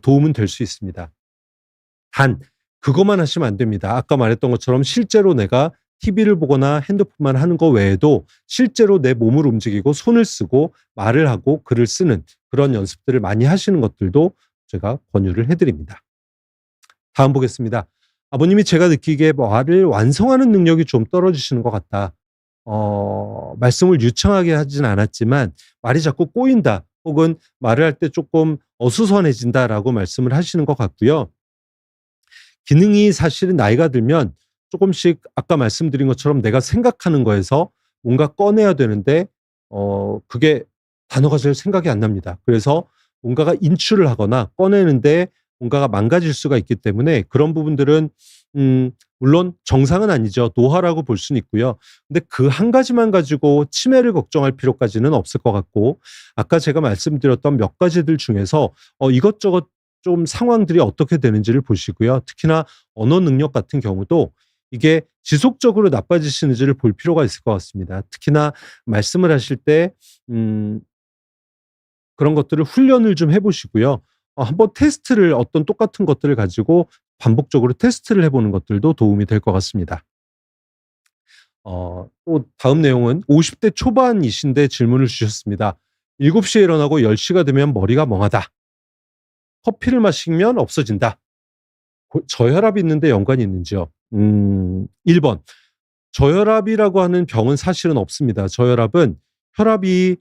도움은 될 수 있습니다. 단 그것만 하시면 안 됩니다. 아까 말했던 것처럼 실제로 내가 TV를 보거나 핸드폰만 하는 거 외에도 실제로 내 몸을 움직이고 손을 쓰고 말을 하고 글을 쓰는 그런 연습들을 많이 하시는 것들도 제가 권유를 해드립니다. 다음 보겠습니다. 아버님이 제가 느끼기에 말을 완성하는 능력이 좀 떨어지시는 것 같다. 말씀을 유창하게 하진 않았지만 말이 자꾸 꼬인다. 혹은 말을 할 때 조금 어수선해진다라고 말씀을 하시는 것 같고요. 기능이 사실은 나이가 들면 조금씩 아까 말씀드린 것처럼 내가 생각하는 거에서 뭔가 꺼내야 되는데 그게 단어가 잘 생각이 안 납니다. 그래서 뭔가가 인출을 하거나 꺼내는데 뭔가가 망가질 수가 있기 때문에 그런 부분들은 물론 정상은 아니죠. 노화라고 볼 수는 있고요. 근데 그 한 가지만 가지고 치매를 걱정할 필요까지는 없을 것 같고 아까 제가 말씀드렸던 몇 가지들 중에서 이것저것 좀 상황들이 어떻게 되는지를 보시고요. 특히나 언어 능력 같은 경우도 이게 지속적으로 나빠지시는지를 볼 필요가 있을 것 같습니다. 특히나 말씀을 하실 때 그런 것들을 훈련을 좀 해보시고요. 한번 테스트를 어떤 똑같은 것들을 가지고 반복적으로 테스트를 해보는 것들도 도움이 될 것 같습니다. 또 다음 내용은 50대 초반이신데 질문을 주셨습니다. 7시에 일어나고 10시가 되면 머리가 멍하다. 커피를 마시면 없어진다. 저혈압이 있는데 연관이 있는지요? 1번. 저혈압이라고 하는 병은 사실은 없습니다. 저혈압은 혈압이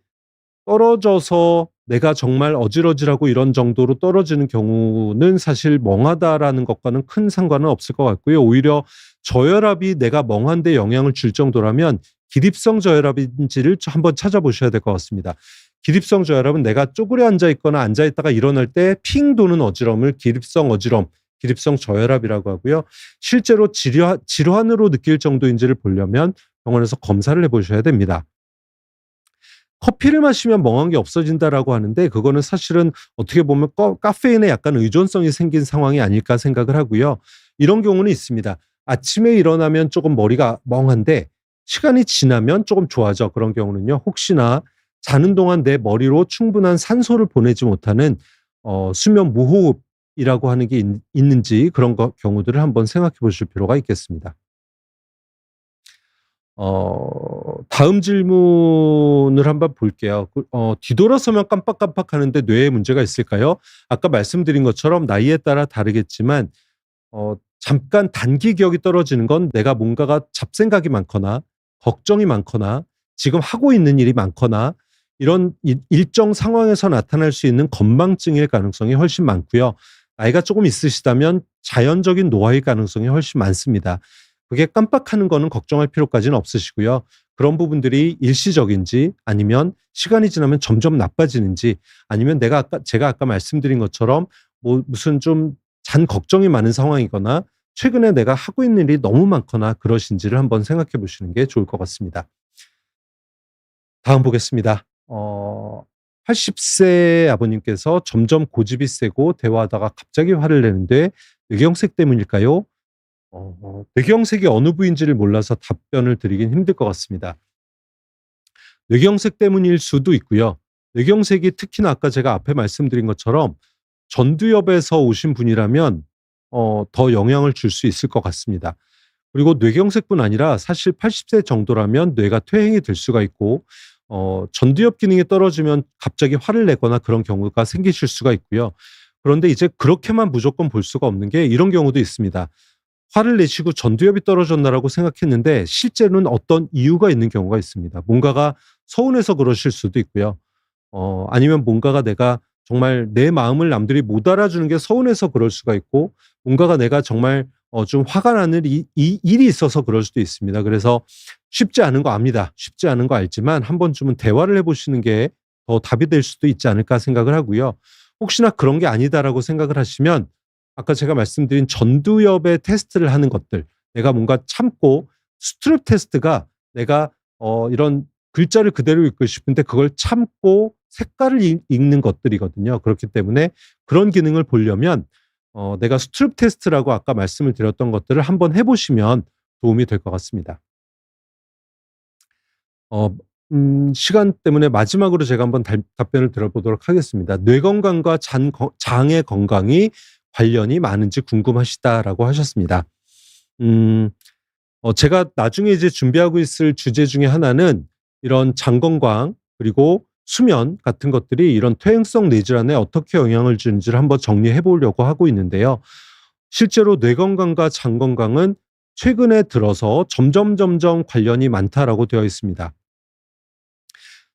떨어져서 내가 정말 어질어질하고 이런 정도로 떨어지는 경우는 사실 멍하다라는 것과는 큰 상관은 없을 것 같고요. 오히려 저혈압이 내가 멍한데 영향을 줄 정도라면 기립성 저혈압인지를 한번 찾아보셔야 될 것 같습니다. 기립성 저혈압은 내가 쪼그려 앉아 있거나 앉아 있다가 일어날 때 핑 도는 어지럼을 기립성 어지럼, 기립성 저혈압이라고 하고요. 실제로 질환으로 느낄 정도인지를 보려면 병원에서 검사를 해보셔야 됩니다. 커피를 마시면 멍한 게 없어진다라고 하는데 그거는 사실은 어떻게 보면 카페인에 약간 의존성이 생긴 상황이 아닐까 생각을 하고요. 이런 경우는 있습니다. 아침에 일어나면 조금 머리가 멍한데 시간이 지나면 조금 좋아져. 그런 경우는요. 혹시나 자는 동안 내 머리로 충분한 산소를 보내지 못하는 수면 무호흡이라고 하는 게 있는지 그런 경우들을 한번 생각해 보실 필요가 있겠습니다. 다음 질문을 한번 볼게요. 뒤돌아서면 깜빡깜빡하는데 뇌에 문제가 있을까요? 아까 말씀드린 것처럼 나이에 따라 다르겠지만 잠깐 단기 기억이 떨어지는 건 내가 뭔가가 잡생각이 많거나 걱정이 많거나 지금 하고 있는 일이 많거나 이런 일정 상황에서 나타날 수 있는 건망증일 가능성이 훨씬 많고요. 나이가 조금 있으시다면 자연적인 노화일 가능성이 훨씬 많습니다. 그게 깜빡하는 거는 걱정할 필요까지는 없으시고요. 그런 부분들이 일시적인지 아니면 시간이 지나면 점점 나빠지는지 아니면 제가 아까 말씀드린 것처럼 뭐 무슨 좀 걱정이 많은 상황이거나 최근에 내가 하고 있는 일이 너무 많거나 그러신지를 한번 생각해 보시는 게 좋을 것 같습니다. 다음 보겠습니다. 80세 아버님께서 점점 고집이 세고 대화하다가 갑자기 화를 내는데 뇌경색 때문일까요? 뇌경색이 어느 부위인지를 몰라서 답변을 드리긴 힘들 것 같습니다. 뇌경색 때문일 수도 있고요. 뇌경색이 특히나 아까 제가 앞에 말씀드린 것처럼 전두엽에서 오신 분이라면 더 영향을 줄 수 있을 것 같습니다. 그리고 뇌경색뿐 아니라 사실 80세 정도라면 뇌가 퇴행이 될 수가 있고 전두엽 기능이 떨어지면 갑자기 화를 내거나 그런 경우가 생기실 수가 있고요. 그런데 이제 그렇게만 무조건 볼 수가 없는 게 이런 경우도 있습니다. 화를 내시고 전두엽이 떨어졌나라고 생각했는데 실제로는 어떤 이유가 있는 경우가 있습니다. 뭔가가 서운해서 그러실 수도 있고요. 아니면 뭔가가 내가 정말 내 마음을 남들이 못 알아주는 게 서운해서 그럴 수가 있고 뭔가가 내가 정말 좀 화가 나는 이 일이 있어서 그럴 수도 있습니다. 그래서 쉽지 않은 거 압니다. 쉽지 않은 거 알지만 한 번쯤은 대화를 해보시는 게 더 답이 될 수도 있지 않을까 생각을 하고요. 혹시나 그런 게 아니다라고 생각을 하시면 아까 제가 말씀드린 전두엽의 테스트를 하는 것들 내가 뭔가 참고 스트랩 테스트가 내가 이런 글자를 그대로 읽고 싶은데 그걸 참고 색깔을 읽는 것들이거든요. 그렇기 때문에 그런 기능을 보려면 내가 스트랩 테스트라고 아까 말씀을 드렸던 것들을 한번 해보시면 도움이 될 것 같습니다. 시간 때문에 마지막으로 제가 한번 답변을 들어보도록 하겠습니다. 뇌 건강과 장의 건강이 관련이 많은지 궁금하시다라고 하셨습니다. 제가 나중에 이제 준비하고 있을 주제 중에 하나는 이런 장 건강 그리고 수면 같은 것들이 이런 퇴행성 뇌질환에 어떻게 영향을 주는지를 한번 정리해 보려고 하고 있는데요. 실제로 뇌 건강과 장 건강은 최근에 들어서 점점 관련이 많다라고 되어 있습니다.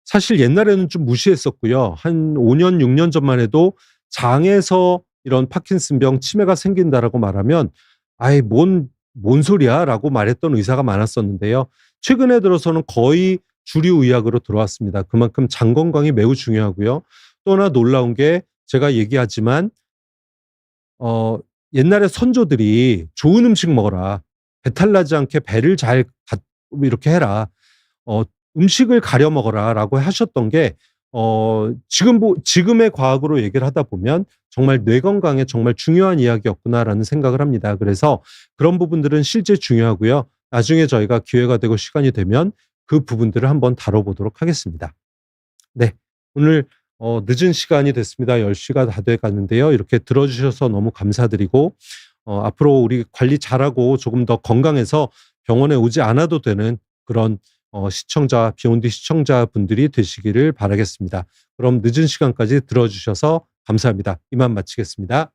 사실 옛날에는 좀 무시했었고요. 한 5년, 6년 전만 해도 장에서 이런 파킨슨병 치매가 생긴다라고 말하면 아이 뭔 소리야라고 말했던 의사가 많았었는데요. 최근에 들어서는 거의 주류 의학으로 들어왔습니다. 그만큼 장 건강이 매우 중요하고요. 또 하나 놀라운 게 제가 얘기하지만 옛날에 선조들이 좋은 음식 먹어라. 배탈 나지 않게 배를 잘 이렇게 해라. 음식을 가려 먹어라라고 하셨던 게 지금의 과학으로 얘기를 하다 보면 정말 뇌 건강에 정말 중요한 이야기였구나라는 생각을 합니다. 그래서 그런 부분들은 실제 중요하고요. 나중에 저희가 기회가 되고 시간이 되면 그 부분들을 한번 다뤄보도록 하겠습니다. 네, 오늘 늦은 시간이 됐습니다. 10시가 다 돼 가는데요. 이렇게 들어주셔서 너무 감사드리고 앞으로 우리 관리 잘하고 조금 더 건강해서 병원에 오지 않아도 되는 그런 비욘디 시청자분들이 되시기를 바라겠습니다. 그럼 늦은 시간까지 들어주셔서 감사합니다. 이만 마치겠습니다.